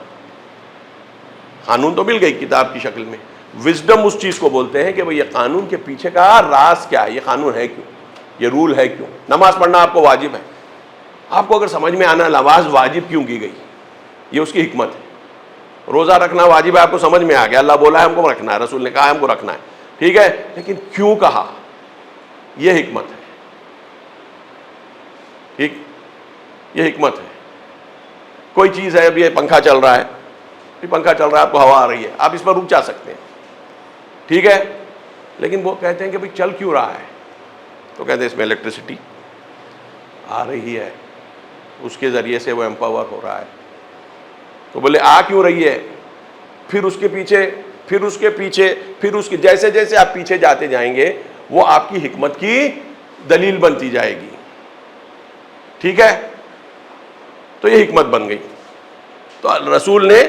قانون تو مل گئی کتاب کی شکل میں. وزڈم اس چیز کو بولتے ہیں کہ بھئی یہ قانون کے پیچھے کا راز کیا ہے، یہ قانون ہے کیوں، یہ رول ہے کیوں. نماز پڑھنا آپ کو واجب ہے، آپ کو اگر سمجھ میں آنا نماز واجب کیوں کی گئی، یہ اس کی حکمت ہے. روزہ رکھنا واجب ہے، آپ کو سمجھ میں آ گیا، اللہ بولا ہے ہم کو رکھنا ہے، رسول نے کہا ہے ہم کو رکھنا ہے، ٹھیک ہے، لیکن کیوں کہا، یہ حکمت ہے. ٹھیک، یہ حکمت ہے. کوئی چیز ہے، اب یہ پنکھا چل رہا ہے، پنکھا چل رہا ہے، آپ کو ہوا آ رہی ہے، آپ اس پر رک جا سکتے ہیں، ٹھیک ہے، لیکن وہ کہتے ہیں کہ بھئی چل کیوں رہا ہے، تو کہتے ہیں اس میں الیکٹریسٹی آ رہی ہے، اس کے ذریعے سے وہ ایمپاور ہو رہا ہے. تو بولے آ کیوں رہی ہے، پھر اس کے پیچھے، پھر اس کے پیچھے، پھر اس کے، جیسے جیسے آپ پیچھے جاتے جائیں گے وہ آپ کی حکمت کی دلیل بنتی جائے گی. ٹھیک ہے، تو یہ حکمت بن گئی. تو رسول نے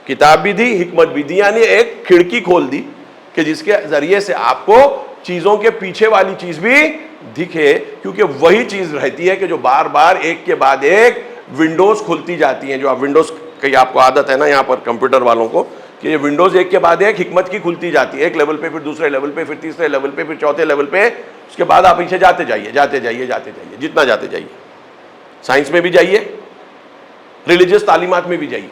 کتاب بھی دی، حکمت بھی دی، یعنی ایک کھڑکی کھول دی کہ جس کے ذریعے سے آپ کو چیزوں کے پیچھے والی چیز بھی دکھے، کیونکہ وہی چیز رہتی ہے کہ جو بار بار ایک کے بعد ایک ونڈوز کھلتی جاتی ہیں. جو آپ ونڈوز کی آپ کو عادت ہے نا یہاں پر کمپیوٹر والوں کو، کہ یہ ونڈوز ایک کے بعد ایک حکمت کی کھلتی جاتی ہے، ایک لیول پہ، پھر دوسرے لیول پہ، پھر تیسرے لیول پہ، پھر چوتھے لیول پہ، اس کے بعد آپ پیچھے جاتے جائیے، جاتے جائیے، جاتے جائیے، جتنا جاتے جائیے. سائنس میں بھی جائیے، ریلیجیس تعلیمات میں بھی جائیے،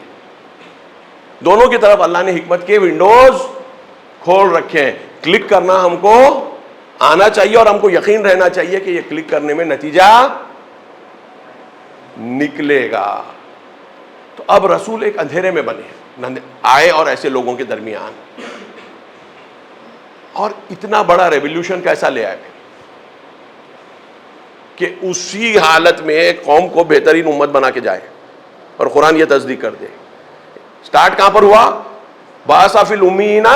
دونوں کی طرف اللہ نے حکمت کے ونڈوز کھول رکھے ہیں. کلک کرنا ہم کو آنا چاہیے اور ہم کو یقین رہنا چاہیے کہ یہ کلک کرنے میں نتیجہ نکلے گا. تو اب رسول ایک اندھیرے میں بنے آئے اور ایسے لوگوں کے درمیان، اور اتنا بڑا ریولیوشن کیسا لے آئے کہ اسی حالت میں قوم کو بہترین امت بنا کے جائے. اور قرآن یہ تصدیق کر دے. سٹارٹ کہاں پر ہوا؟ بعث فی الامیین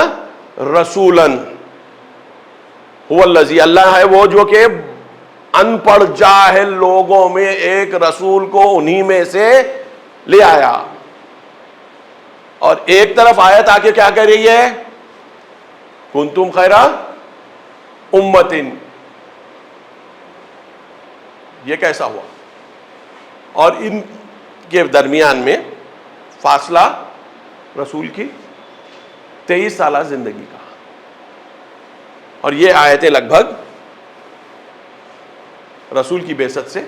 رسولا هو الذی، اللہ ہے وہ جو کہ ان پڑھ جاہل لوگوں میں ایک رسول کو انہی میں سے لے آیا. اور ایک طرف آیت آ کے کیا کہہ رہی ہے؟ کنتم خیر امۃ. یہ کیسا ہوا؟ اور ان کے درمیان میں فاصلہ رسول کی 23 سالہ زندگی کا. اور یہ آیتیں لگ بھگ رسول کی بعثت سے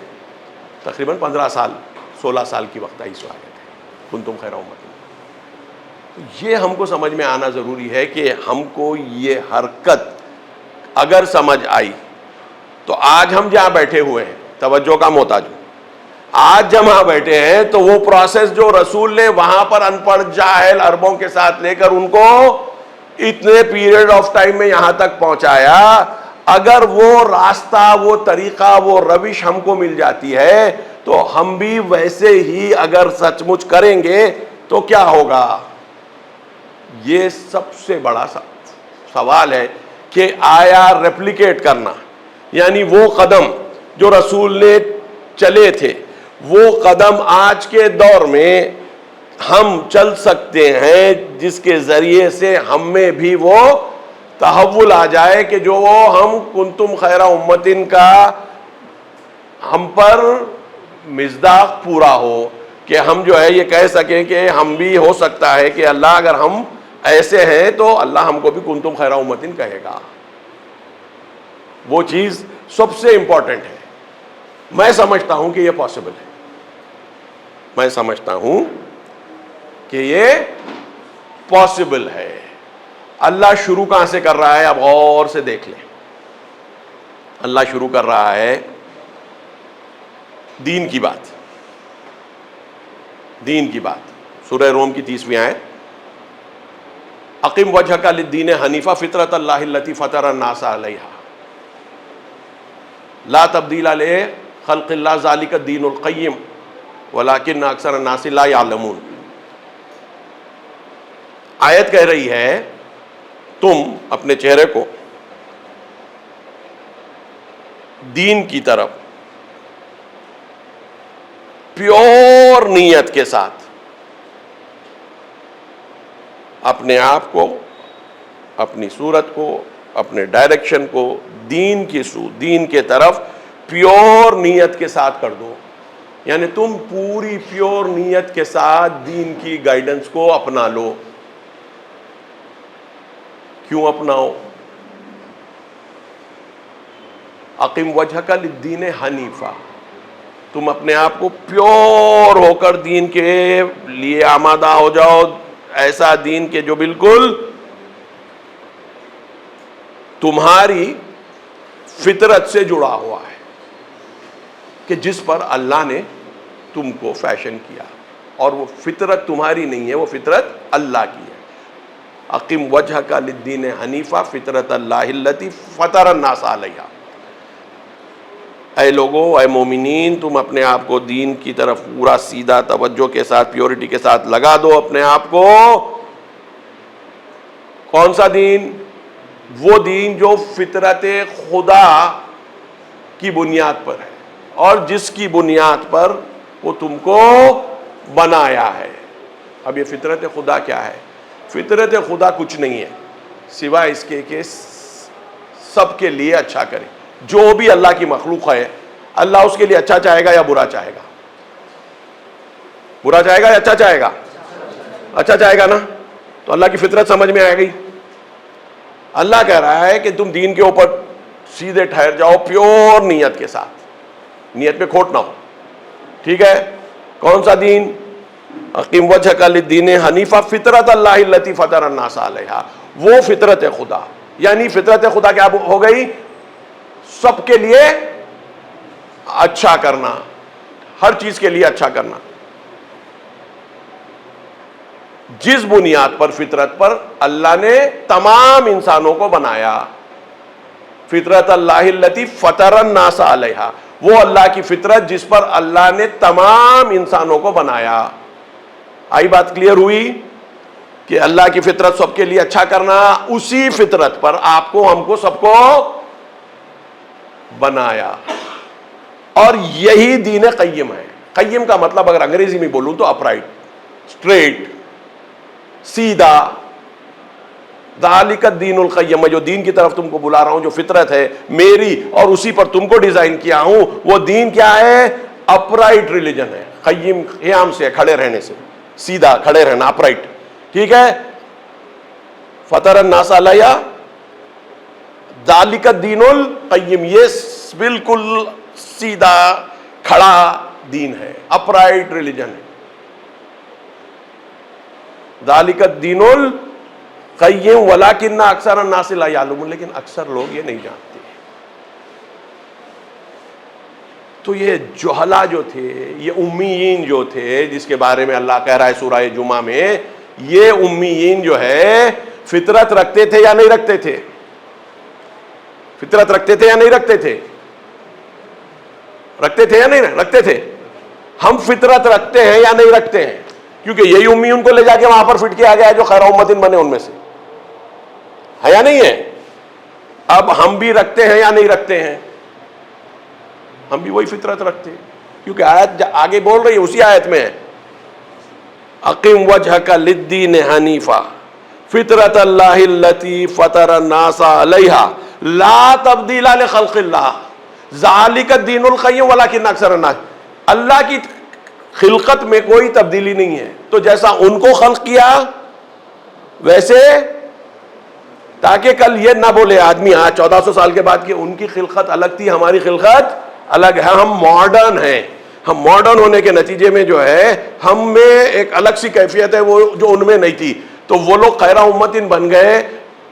تقریباً 15 سال 16 سال کی وقت آئی سو آیت ہے، کنتم خیر امۃ. یہ ہم کو سمجھ میں آنا ضروری ہے کہ ہم کو یہ حرکت اگر سمجھ آئی تو آج ہم جہاں بیٹھے ہوئے ہیں، توجہ کا محتاج ہوں، آج جب وہاں بیٹھے ہیں تو وہ پروسیس جو رسول نے وہاں پر ان پڑھ جاہل عربوں کے ساتھ لے کر ان کو اتنے پیریڈ آف ٹائم میں یہاں تک پہنچایا، اگر وہ راستہ، وہ طریقہ، وہ روش ہم کو مل جاتی ہے تو ہم بھی ویسے ہی اگر سچ مچ کریں گے تو کیا ہوگا. یہ سب سے بڑا سوال ہے کہ آیا ریپلیکیٹ کرنا، یعنی وہ قدم جو رسول نے چلے تھے، وہ قدم آج کے دور میں ہم چل سکتے ہیں جس کے ذریعے سے ہم میں بھی وہ تحول آ جائے کہ جو ہم کنتم خیر امتن کا ہم پر مصداق پورا ہو، کہ ہم جو ہے یہ کہہ سکیں کہ ہم بھی ہو سکتا ہے کہ اللہ اگر ہم ایسے ہیں تو اللہ ہم کو بھی کنتم خیر امتن کہے گا. وہ چیز سب سے امپورٹنٹ ہے. میں سمجھتا ہوں کہ یہ پاسبل ہے، میں سمجھتا ہوں کہ یہ پاسبل ہے. اللہ شروع کہاں سے کر رہا ہے؟ اب غور سے دیکھ لیں. اللہ شروع کر رہا ہے دین کی بات، دین کی بات. سورہ روم کی 30ویں آیت، اقم وجہک للدین حنیفہ فطرۃ اللہ التی فطر الناس علیہا لا تبدیل لخلق اللہ ذالک الدین القیم ولکن اکثر الناس لا یعلمون. آیت کہہ رہی ہے تم اپنے چہرے کو دین کی طرف پیور نیت کے ساتھ اپنے آپ کو، اپنی صورت کو، اپنے ڈائریکشن کو دین کی دین کے طرف پیور نیت کے ساتھ کر دو. یعنی تم پوری پیور نیت کے ساتھ دین کی گائیڈنس کو اپنا لو. کیوں اپناؤ؟ اقم وجہک للدین حنیفہ، تم اپنے آپ کو پیور ہو کر دین کے لیے آمادہ ہو جاؤ، ایسا دین کے جو بالکل تمہاری فطرت سے جڑا ہوا ہے، کہ جس پر اللہ نے تم کو فیشن کیا، اور وہ فطرت تمہاری نہیں ہے، وہ فطرت اللہ کی ہے۔ اقم وجہک للدین حنیفہ فطرت اللہ التی فطر الناس علیہا۔ اے لوگو، اے مومنین، تم اپنے آپ کو دین کی طرف پورا سیدھا توجہ کے ساتھ، پیورٹی کے ساتھ لگا دو اپنے آپ کو۔ کون سا دین؟ وہ دین جو فطرت خدا کی بنیاد پر ہے، اور جس کی بنیاد پر وہ تم کو بنایا ہے۔ اب یہ فطرت خدا کیا ہے؟ فطرت خدا کچھ نہیں ہے سوائے اس کے کہ سب کے لیے اچھا کرے۔ جو بھی اللہ کی مخلوق ہے، اللہ اس کے لیے اچھا چاہے گا یا برا چاہے گا؟ برا چاہے گا یا اچھا چاہے گا؟ اچھا چاہے گا نا؟ تو اللہ کی فطرت سمجھ میں آئے گی۔ اللہ کہہ رہا ہے کہ تم دین کے اوپر سیدھے ٹھہر جاؤ، پیور نیت کے ساتھ، نیت میں کھوٹ نہ ہو، ٹھیک ہے؟ کون سا دین؟ اقیم وجہک للدین حنیفہ فطرت اللہ التی فطر الناس علیہا، وہ فطرت خدا۔ یعنی فطرت خدا کیا ہو گئی؟ سب کے لیے اچھا کرنا، ہر چیز کے لیے اچھا کرنا۔ جس بنیاد پر، فطرت پر اللہ نے تمام انسانوں کو بنایا، فطرت اللہ التی فطر الناس علیہا، وہ اللہ کی فطرت جس پر اللہ نے تمام انسانوں کو بنایا۔ آئی بات کلیئر ہوئی کہ اللہ کی فطرت سب کے لیے اچھا کرنا، اسی فطرت پر آپ کو، ہم کو، سب کو بنایا، اور یہی دین قیم ہے۔ قیم کا مطلب اگر انگریزی میں بولوں تو اپرائٹ، اسٹریٹ، سیدھا۔ ذالک الدین القیم، میں جو دین کی طرف تم کو بلا رہا ہوں، جو فطرت ہے میری اور اسی پر تم کو ڈیزائن کیا ہوں، وہ دین کیا ہے؟ اپرائٹ ریلیجن ہے۔ قیم قیام سے، کھڑے رہنے سے، سیدھا کھڑے رہنا، اپرائٹ، ٹھیک ہے؟ فطر الناس علیہ ذالک الدین القیم، یہ بالکل سیدھا کھڑا دین ہے، اپرائٹ ریلیجن ہے۔ ذالک الدین القیم ولکن اکثر الناس لا یعلمون، لیکن اکثر لوگ یہ نہیں جانتے۔ تو یہ جہلا جو تھے، یہ امیین جو تھے، جس کے بارے میں اللہ کہہ رہا ہے سورہ جمعہ میں، یہ امیین جو ہے فطرت رکھتے تھے یا نہیں رکھتے تھے؟ فطرت رکھتے تھے یا نہیں رکھتے تھے؟ رکھتے تھے یا نہیں رکھتے تھے؟ ہم فطرت رکھتے ہیں یا نہیں رکھتے ہیں؟ کیونکہ یہی امی ان کو لے جا کے وہاں پر فٹ کیا گیا ہے جو خیر امتن بنے ان میں سے، ہے یا نہیں ہے؟ اب ہم بھی رکھتے ہیں یا نہیں رکھتے ہیں؟ ہم بھی وہی فطرت رکھتے ہیں، کیونکہ آیت آگے بول رہی ہے، اسی آیت میں ہے، اقم وجہک للدین حنیفہ فطرت اللہ التی فطر الناس علیہا لا تبدیل لخلق اللہ ذالک الدین القیم ولکن اکثر الناس۔ اللہ کی خلقت میں کوئی تبدیلی نہیں ہے، تو جیسا ان کو خلق کیا ویسے، تاکہ کل یہ نہ بولے آدمی 1400 سال کے بعد کہ ان کی خلقت الگ تھی، ہماری خلقت الگ ہے، ہم ماڈرن ہیں۔ ہم ماڈرن ہونے کے نتیجے میں جو ہے ہم میں ایک الگ سی کیفیت ہے، وہ جو ان میں نہیں تھی، تو وہ لوگ خیرہ امتن بن گئے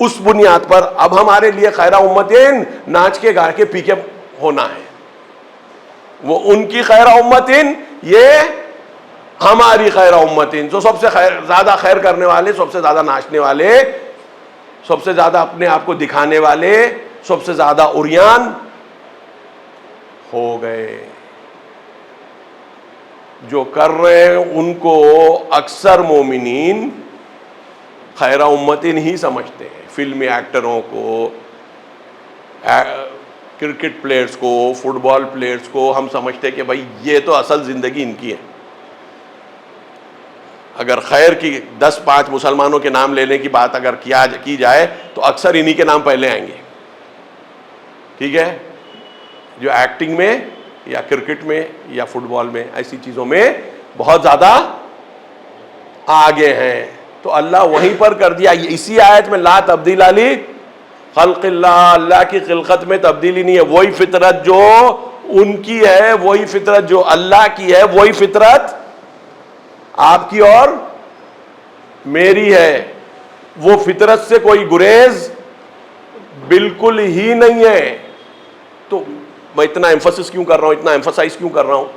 اس بنیاد پر۔ اب ہمارے لیے خیرہ امتن ناچ کے گا کے پی کے ہونا ہے، وہ ان کی خیرہ امتن، یہ ہماری خیرہ امتن، جو سب سے زیادہ خیر کرنے والے، سب سے زیادہ ناچنے والے، سب سے زیادہ اپنے آپ کو دکھانے والے، سب سے زیادہ عریان ہو گئے۔ جو کر رہے ہیں ان کو اکثر مومنین خیرہ امتن ہی سمجھتے ہیں، فلمی ایکٹروں کو، کرکٹ پلیئرز کو، فٹ بال پلیئرز کو ہم سمجھتے ہیں کہ بھائی یہ تو اصل زندگی ان کی ہے۔ اگر خیر کی 10-5 مسلمانوں کے نام لینے کی بات اگر کی جائے تو اکثر انہی کے نام پہلے آئیں گے، ٹھیک ہے؟ جو ایکٹنگ میں یا کرکٹ میں یا فٹ بال میں، ایسی چیزوں میں بہت زیادہ آگے ہیں۔ تو اللہ وہیں پر کر دیا، اسی آیت میں لا تبدیل خلق اللہ، اللہ کی خلقت میں تبدیلی نہیں ہے، وہی فطرت جو ان کی ہے وہی فطرت جو اللہ کی ہے، وہی فطرت آپ کی اور میری ہے. وہ فطرت سے کوئی گریز بالکل ہی نہیں ہے. تو میں اتنا ایمفسس کیوں کر رہا ہوں، اتنا ایمفسائز کیوں کر رہا ہوں؟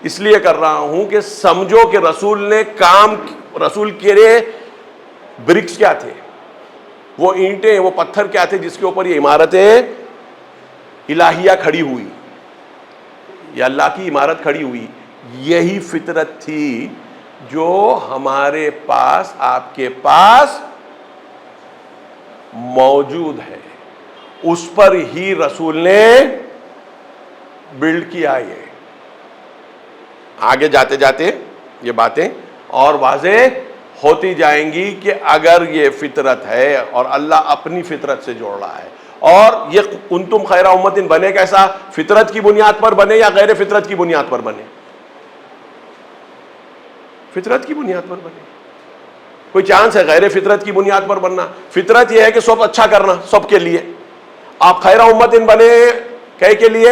اس لیے کر رہا ہوں کہ سمجھو کہ رسول کے برکس کیا تھے، وہ اینٹیں، وہ پتھر کیا تھے جس کے اوپر یہ عمارتیں الہیہ کھڑی ہوئی، یا اللہ کی عمارت کھڑی ہوئی. یہی فطرت تھی جو ہمارے پاس، آپ کے پاس موجود ہے. اس پر ہی رسول نے بلڈ کیا. یہ آگے جاتے جاتے یہ باتیں اور واضح ہوتی جائیں گی کہ اگر یہ فطرت ہے اور اللہ اپنی فطرت سے جوڑ رہا ہے. اور یہ کنتم خیر امت بنے کیسا؟ فطرت کی بنیاد پر بنے یا غیر فطرت کی بنیاد پر بنے؟ فطرت کی بنیاد پر بنے. کوئی چانس ہے غیر فطرت کی بنیاد پر بننا؟ فطرت یہ ہے کہ سب اچھا کرنا سب کے لیے. آپ خیر امت بنے کہے کے لیے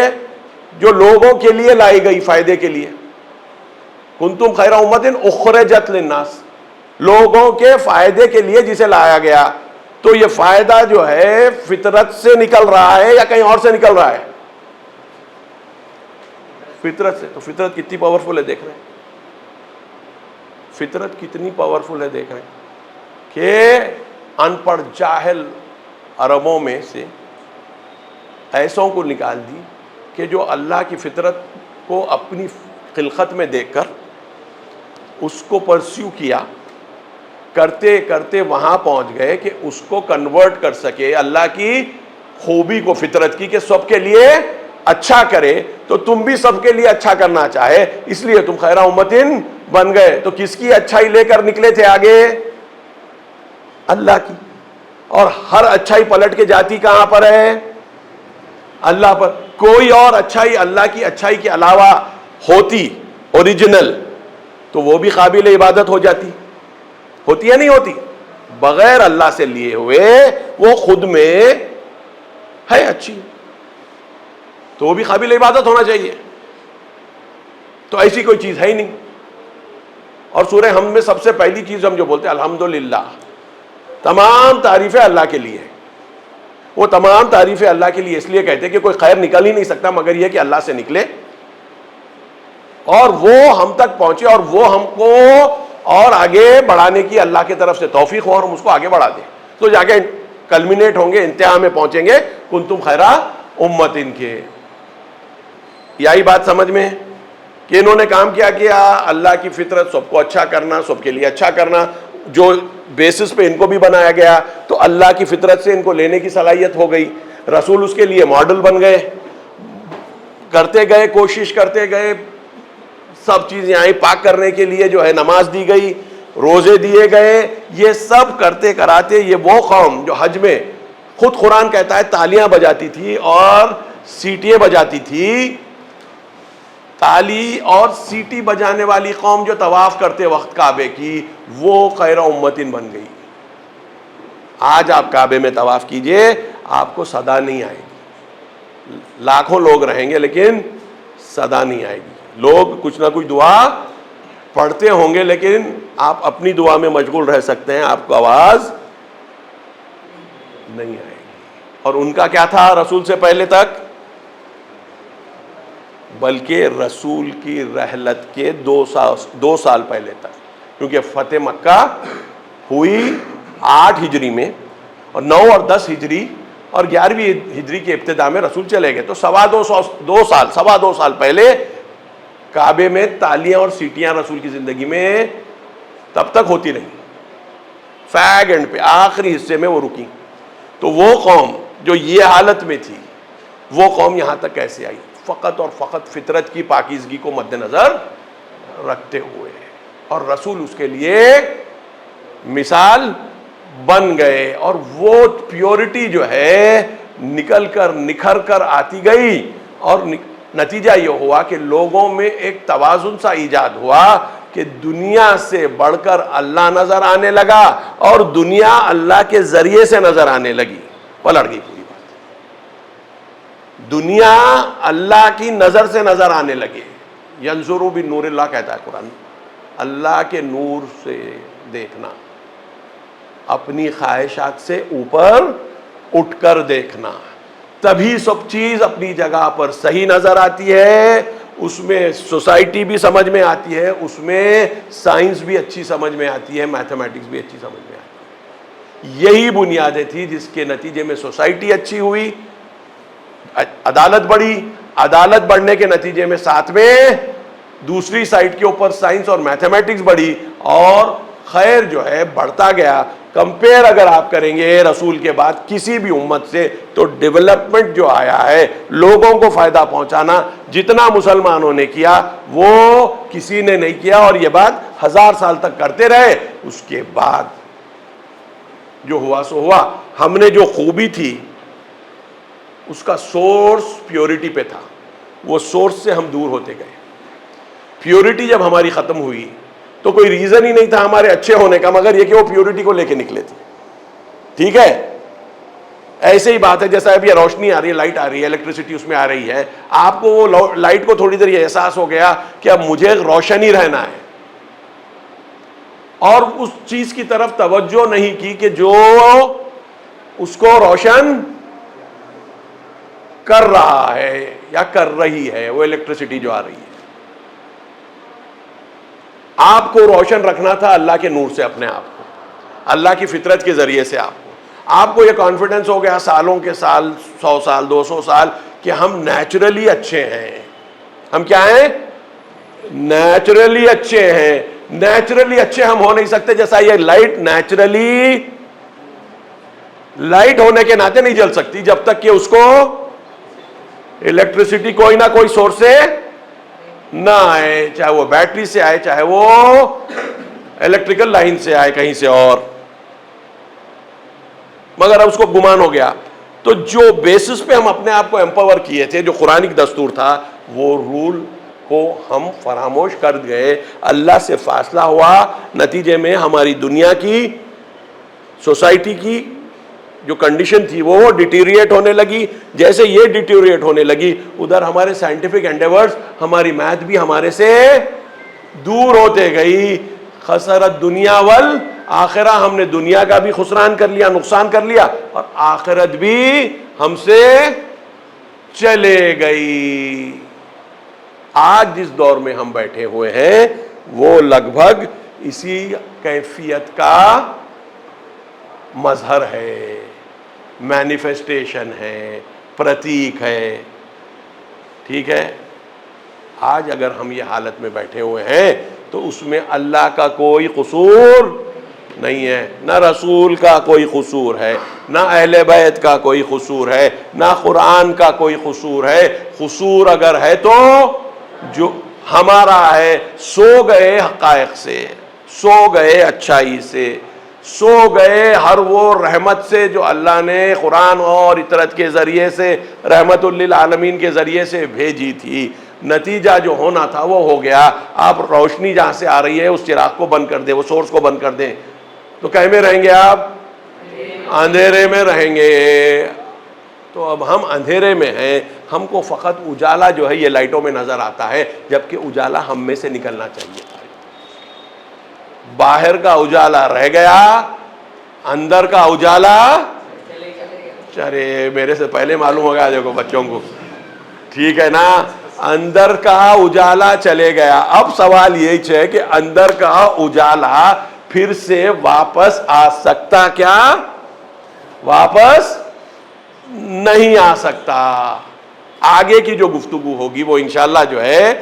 جو لوگوں کے لیے لائی گئی، فائدے کے لیے. کنتم خیر امت اخرجت للناس، لوگوں کے فائدے کے لیے جسے لایا گیا. تو یہ فائدہ جو ہے فطرت سے نکل رہا ہے یا کہیں اور سے نکل رہا ہے؟ فطرت سے. تو فطرت کتنی پاورفل ہے دیکھ رہے ہیں. فطرت کتنی پاورفل ہے دیکھ رہے ہیں کہ ان پڑھ جاہل عربوں میں سے ایسوں کو نکال دی کہ جو اللہ کی فطرت کو اپنی خلقت میں دیکھ کر اس کو پرسیو کیا، کرتے کرتے وہاں پہنچ گئے کہ اس کو کنورٹ کر سکے اللہ کی خوبی کو، فطرت کی، کہ سب کے لیے اچھا کرے. تو تم بھی سب کے لیے اچھا کرنا چاہے، اس لیے تم خیر امتن بن گئے. تو کس کی اچھائی لے کر نکلے تھے آگے؟ اللہ کی. اور ہر اچھائی پلٹ کے جاتی کہاں پر ہے؟ اللہ پر. کوئی اور اچھائی اللہ کی اچھائی کے علاوہ ہوتی اوریجنل تو وہ بھی قابل عبادت ہو جاتی. ہوتی یا نہیں ہوتی؟ بغیر اللہ سے لیے ہوئے وہ خود میں ہے اچھی تو وہ بھی قابل عبادت ہونا چاہیے. تو ایسی کوئی چیز ہے ہی نہیں. اور سورہ ہم میں سب سے پہلی چیز ہم جو بولتے ہیں الحمدللہ، تمام تعریفیں اللہ کے لیے. وہ تمام تعریفیں اللہ کے لیے اس لیے کہتے ہیں کہ کوئی خیر نکل ہی نہیں سکتا مگر یہ کہ اللہ سے نکلے اور وہ ہم تک پہنچے اور وہ ہم کو اور آگے بڑھانے کی اللہ کی طرف سے توفیق ہو اور ہم اس کو آگے بڑھا دیں. تو جا کے کلمینیٹ ہوں گے، انتہا میں پہنچیں گے کنتم خیرہ امت کے. یہی بات سمجھ میں کہ انہوں نے کام کیا اللہ کی فطرت سب کو اچھا کرنا، سب کے لیے اچھا کرنا، جو بیسس پہ ان کو بھی بنایا گیا. تو اللہ کی فطرت سے ان کو لینے کی صلاحیت ہو گئی. رسول اس کے لیے ماڈل بن گئے، کرتے گئے، کوشش کرتے گئے، سب چیزیں آئی. پاک کرنے کے لیے جو ہے نماز دی گئی، روزے دیے گئے. یہ سب کرتے کراتے یہ وہ قوم جو حج میں خود قرآن کہتا ہے تالیاں بجاتی تھی اور سیٹیاں بجاتی تھی. تالی اور سیٹی بجانے والی قوم جو طواف کرتے وقت کعبے کی، وہ خیر امتن بن گئی. آج آپ کعبے میں طواف کیجئے، آپ کو صدا نہیں آئے گی. لاکھوں لوگ رہیں گے لیکن صدا نہیں آئے گی. لوگ کچھ نہ کچھ دعا پڑھتے ہوں گے لیکن آپ اپنی دعا میں مشغول رہ سکتے ہیں، آپ کو آواز نہیں آئے گی. اور ان کا کیا تھا رسول سے پہلے تک؟ بلکہ رسول کی رحلت کے 2 سال پہلے تک، کیونکہ فتح مکہ ہوئی 8 ہجری میں اور 9 اور 10 ہجری اور 11ویں ہجری کے ابتداء میں رسول چلے گئے. تو 2.25 سال پہلے کعبے میں تالیاں اور سیٹیاں رسول کی زندگی میں تب تک ہوتی رہی. فیگ اینڈ پہ آخری حصے میں وہ رکی. تو وہ قوم جو یہ حالت میں تھی، وہ قوم یہاں تک کیسے آئی؟ فقط اور فقط فطرت کی پاکیزگی کو مد نظر رکھتے ہوئے. اور رسول اس کے لیے مثال بن گئے. اور وہ پیورٹی جو ہے نکل کر نکھر کر آتی گئی اور نتیجہ یہ ہوا کہ لوگوں میں ایک توازن سا ایجاد ہوا کہ دنیا سے بڑھ کر اللہ نظر آنے لگا اور دنیا اللہ کے ذریعے سے نظر آنے لگی. پلٹ گئی پوری بات. دنیا اللہ کی نظر سے نظر آنے لگے. ینظروا بنور اللہ کہتا ہے قرآن, اللہ کے نور سے دیکھنا, اپنی خواہشات سے اوپر اٹھ کر دیکھنا, تبھی سب چیز اپنی جگہ پر صحیح نظر آتی ہے. اس میں سوسائٹی بھی سمجھ میں آتی ہے, اس میں سائنس بھی اچھی سمجھ میں آتی ہے, میتھمیٹکس بھی اچھی سمجھ میں آتی ہے. یہی بنیادیں تھی جس کے نتیجے میں سوسائٹی اچھی ہوئی, عدالت بڑھی, عدالت بڑھنے کے نتیجے میں ساتھ میں دوسری سائڈ کے اوپر سائنس اور میتھمیٹکس بڑھی, اور خیر جو ہے بڑھتا گیا. کمپیئر اگر آپ کریں گے رسول کے بعد کسی بھی امت سے, تو ڈیولپمنٹ جو آیا ہے, لوگوں کو فائدہ پہنچانا, جتنا مسلمانوں نے کیا وہ کسی نے نہیں کیا, اور یہ بات 1000 سال تک کرتے رہے. اس کے بعد جو ہوا سو ہوا. ہم نے جو خوبی تھی اس کا سورس پیورٹی پہ تھا, وہ سورس سے ہم دور ہوتے گئے. پیورٹی جب ہماری ختم ہوئی تو کوئی ریزن ہی نہیں تھا ہمارے اچھے ہونے کا مگر یہ کہ وہ پیورٹی کو لے کے نکلے تھے. ٹھیک ہے, ایسے ہی بات ہے جیسا ابھی روشنی آ رہی ہے, لائٹ آ رہی ہے, الیکٹریسٹی اس میں آ رہی ہے, آپ کو وہ لائٹ کو تھوڑی دیر یہ احساس ہو گیا کہ اب مجھے روشن ہی رہنا ہے, اور اس چیز کی طرف توجہ نہیں کی کہ جو اس کو روشن کر رہا ہے یا کر رہی ہے, وہ الیکٹریسٹی جو آ رہی ہے. آپ کو روشن رکھنا تھا اللہ کے نور سے اپنے آپ کو, اللہ کی فطرت کے ذریعے سے. آپ کو یہ کانفیڈنس ہو گیا سالوں کے سال, 100 سال 200 سال, کہ ہم نیچرلی اچھے ہیں. ہم کیا ہیں؟ نیچرلی اچھے ہیں. نیچرلی اچھے ہم ہو نہیں سکتے, جیسا یہ لائٹ نیچرلی لائٹ ہونے کے ناطے نہیں جل سکتی جب تک کہ اس کو الیکٹریسٹی کوئی نہ کوئی سورس سے نہ آئے, چاہے وہ بیٹری سے آئے, چاہے وہ الیکٹریکل لائن سے آئے کہیں سے اور. مگر اب اس کو گمان ہو گیا. تو جو بیسس پہ ہم اپنے آپ کو ایمپاور کیے تھے, جو قرآنک دستور تھا, وہ رول کو ہم فراموش کر گئے. اللہ سے فاصلہ ہوا, نتیجے میں ہماری دنیا کی, سوسائٹی کی جو کنڈیشن تھی وہ ڈیٹیریٹ ہونے لگی. جیسے یہ ڈیٹیریٹ ہونے لگی, ادھر ہمارے سائنٹیفک انڈیورز, ہماری میتھ بھی ہمارے سے دور ہوتے گئی. خسرت دنیا والآخرہ, ہم نے دنیا کا بھی خسران کر لیا, نقصان کر لیا, اور آخرت بھی ہم سے چلے گئی. آج جس دور میں ہم بیٹھے ہوئے ہیں وہ لگ بھگ اسی کیفیت کا مظہر ہے, مینیفیسٹیشن ہے, پرتیک ہے. ٹھیک ہے, آج اگر ہم یہ حالت میں بیٹھے ہوئے ہیں تو اس میں اللہ کا کوئی قصور نہیں ہے, نہ رسول کا کوئی قصور ہے, نہ اہل بیت کا کوئی قصور ہے, نہ قرآن کا کوئی قصور ہے. قصور اگر ہے تو جو ہمارا ہے, سو گئے حقائق سے, سو گئے اچھائی سے, سو گئے ہر وہ رحمت سے جو اللہ نے قرآن اور اطرت کے ذریعے سے, رحمت للعالمین کے ذریعے سے بھیجی تھی. نتیجہ جو ہونا تھا وہ ہو گیا. آپ روشنی جہاں سے آ رہی ہے اس چراغ کو بند کر دیں, وہ سورس کو بند کر دیں, تو کہیں میں رہیں گے آپ؟ اندھیرے میں رہیں گے. تو اب ہم اندھیرے میں ہیں, ہم کو فقط اجالا جو ہے یہ لائٹوں میں نظر آتا ہے, جبکہ اجالا ہم میں سے نکلنا چاہیے. باہر کا اجالا رہ گیا, اندر کا اجالا چلے. میرے سے پہلے معلوم ہو گیا دیکھو بچوں کو, ٹھیک ہے نا, اندر کا اجالا چلے گیا. اب سوال یہی ہے کہ اندر کا اجالا پھر سے واپس آ سکتا کیا؟ واپس نہیں آ سکتا. آگے کی جو گفتگو ہوگی وہ انشاءاللہ جو ہے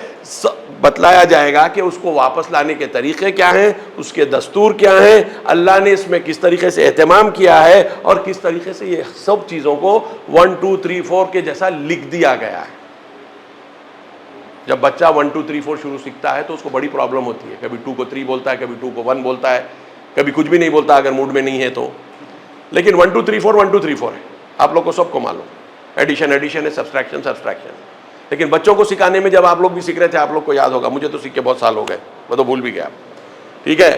بتلایا جائے گا کہ اس کو واپس لانے کے طریقے کیا ہیں, اس کے دستور کیا ہیں, اللہ نے اس میں کس طریقے سے اہتمام کیا ہے, اور کس طریقے سے یہ سب چیزوں کو 1 2 3 4 کے جیسا لکھ دیا گیا ہے. جب بچہ 1 2 3 4 شروع سیکھتا ہے تو اس کو بڑی پرابلم ہوتی ہے, کبھی 2 کو 3 بولتا ہے, کبھی 2 کو 1 بولتا ہے, کبھی کچھ بھی نہیں بولتا اگر موڈ میں نہیں ہے تو. لیکن 1 2 3 4 1 2 3 4 ہے, آپ لوگ کو سب کو معلوم. ایڈیشن ایڈیشن ہے, سبسٹریکشن سبسٹریکشن. لیکن بچوں کو سکھانے میں جب آپ لوگ بھی سیکھ رہے تھے, آپ لوگ کو یاد ہوگا, مجھے تو سیکھ کے بہت سال ہو گئے, میں تو بھول بھی گیا. ٹھیک ہے,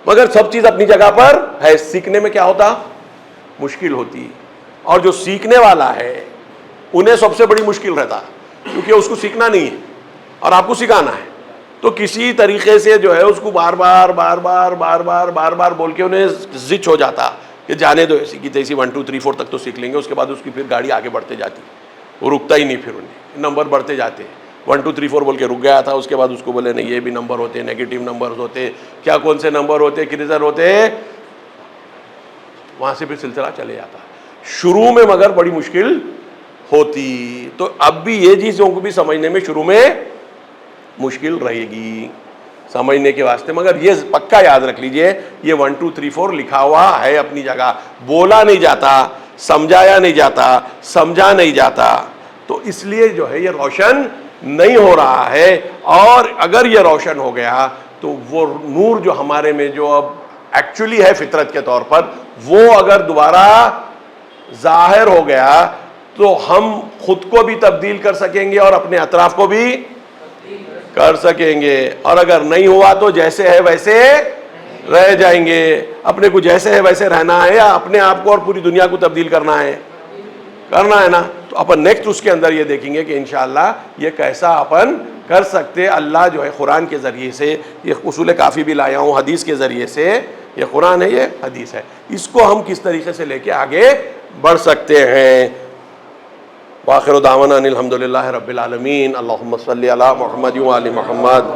مگر سب چیز اپنی جگہ پر ہے. سیکھنے میں کیا ہوتا؟ مشکل ہوتی. اور جو سیکھنے والا ہے انہیں سب سے بڑی مشکل رہتا کیونکہ اس کو سیکھنا نہیں ہے اور آپ کو سکھانا ہے. تو کسی طریقے سے جو ہے اس کو بار بار بار بار بار بار بار بار بول کے انہیں زچ ہو جاتا کہ جانے دو ایسی کی تیسی 1 2 3 4 تک تو سیکھ لیں گے, اس کے بعد اس کی پھر گاڑی آگے بڑھتے جاتی, وہ رکتا ہی نہیں, پھر انہیں نمبر بڑھتے جاتے. 1 2 3 4 بول کے رک گیا تھا, اس کے بعد اس کو بولے نہیں یہ بھی نمبر ہوتے, نیگیٹو نمبرز ہوتے, کیا کون سے نمبر ہوتے, کریزر ہوتے, وہاں سے پھر سلسلہ چلے جاتا. شروع میں مگر بڑی مشکل ہوتی. تو اب بھی یہ چیزوں کو بھی سمجھنے میں شروع میں مشکل رہے گی سمجھنے کے واسطے, مگر یہ پکا یاد رکھ لیجئے یہ 1 2 3 4 لکھا ہوا ہے اپنی جگہ, بولا نہیں جاتا, سمجھایا نہیں جاتا, سمجھا نہیں جاتا. تو اس لیے جو ہے یہ روشن نہیں ہو رہا ہے, اور اگر یہ روشن ہو گیا تو وہ نور جو ہمارے میں جو اب ایکچولی ہے فطرت کے طور پر, وہ اگر دوبارہ ظاہر ہو گیا تو ہم خود کو بھی تبدیل کر سکیں گے اور اپنے اطراف کو بھی کر سکیں گے. اور اگر نہیں ہوا تو جیسے ہے ویسے رہ جائیں گے. اپنے کو جیسے ہے ویسے رہنا ہے یا اپنے آپ کو اور پوری دنیا کو تبدیل کرنا ہے نا. تو اپن نیکسٹ اس کے اندر یہ دیکھیں گے کہ انشاءاللہ یہ کیسا اپن کر سکتے. اللہ جو ہے قرآن کے ذریعے سے, یہ اصول کافی بھی لایا ہوں, حدیث کے ذریعے سے, یہ قرآن ہے یہ حدیث ہے, اس کو ہم کس طریقے سے لے کے آگے بڑھ سکتے ہیں. وآخر دعوانا ان الحمدللہ رب العالمین. اللہم صلی علی محمد و آل محمد.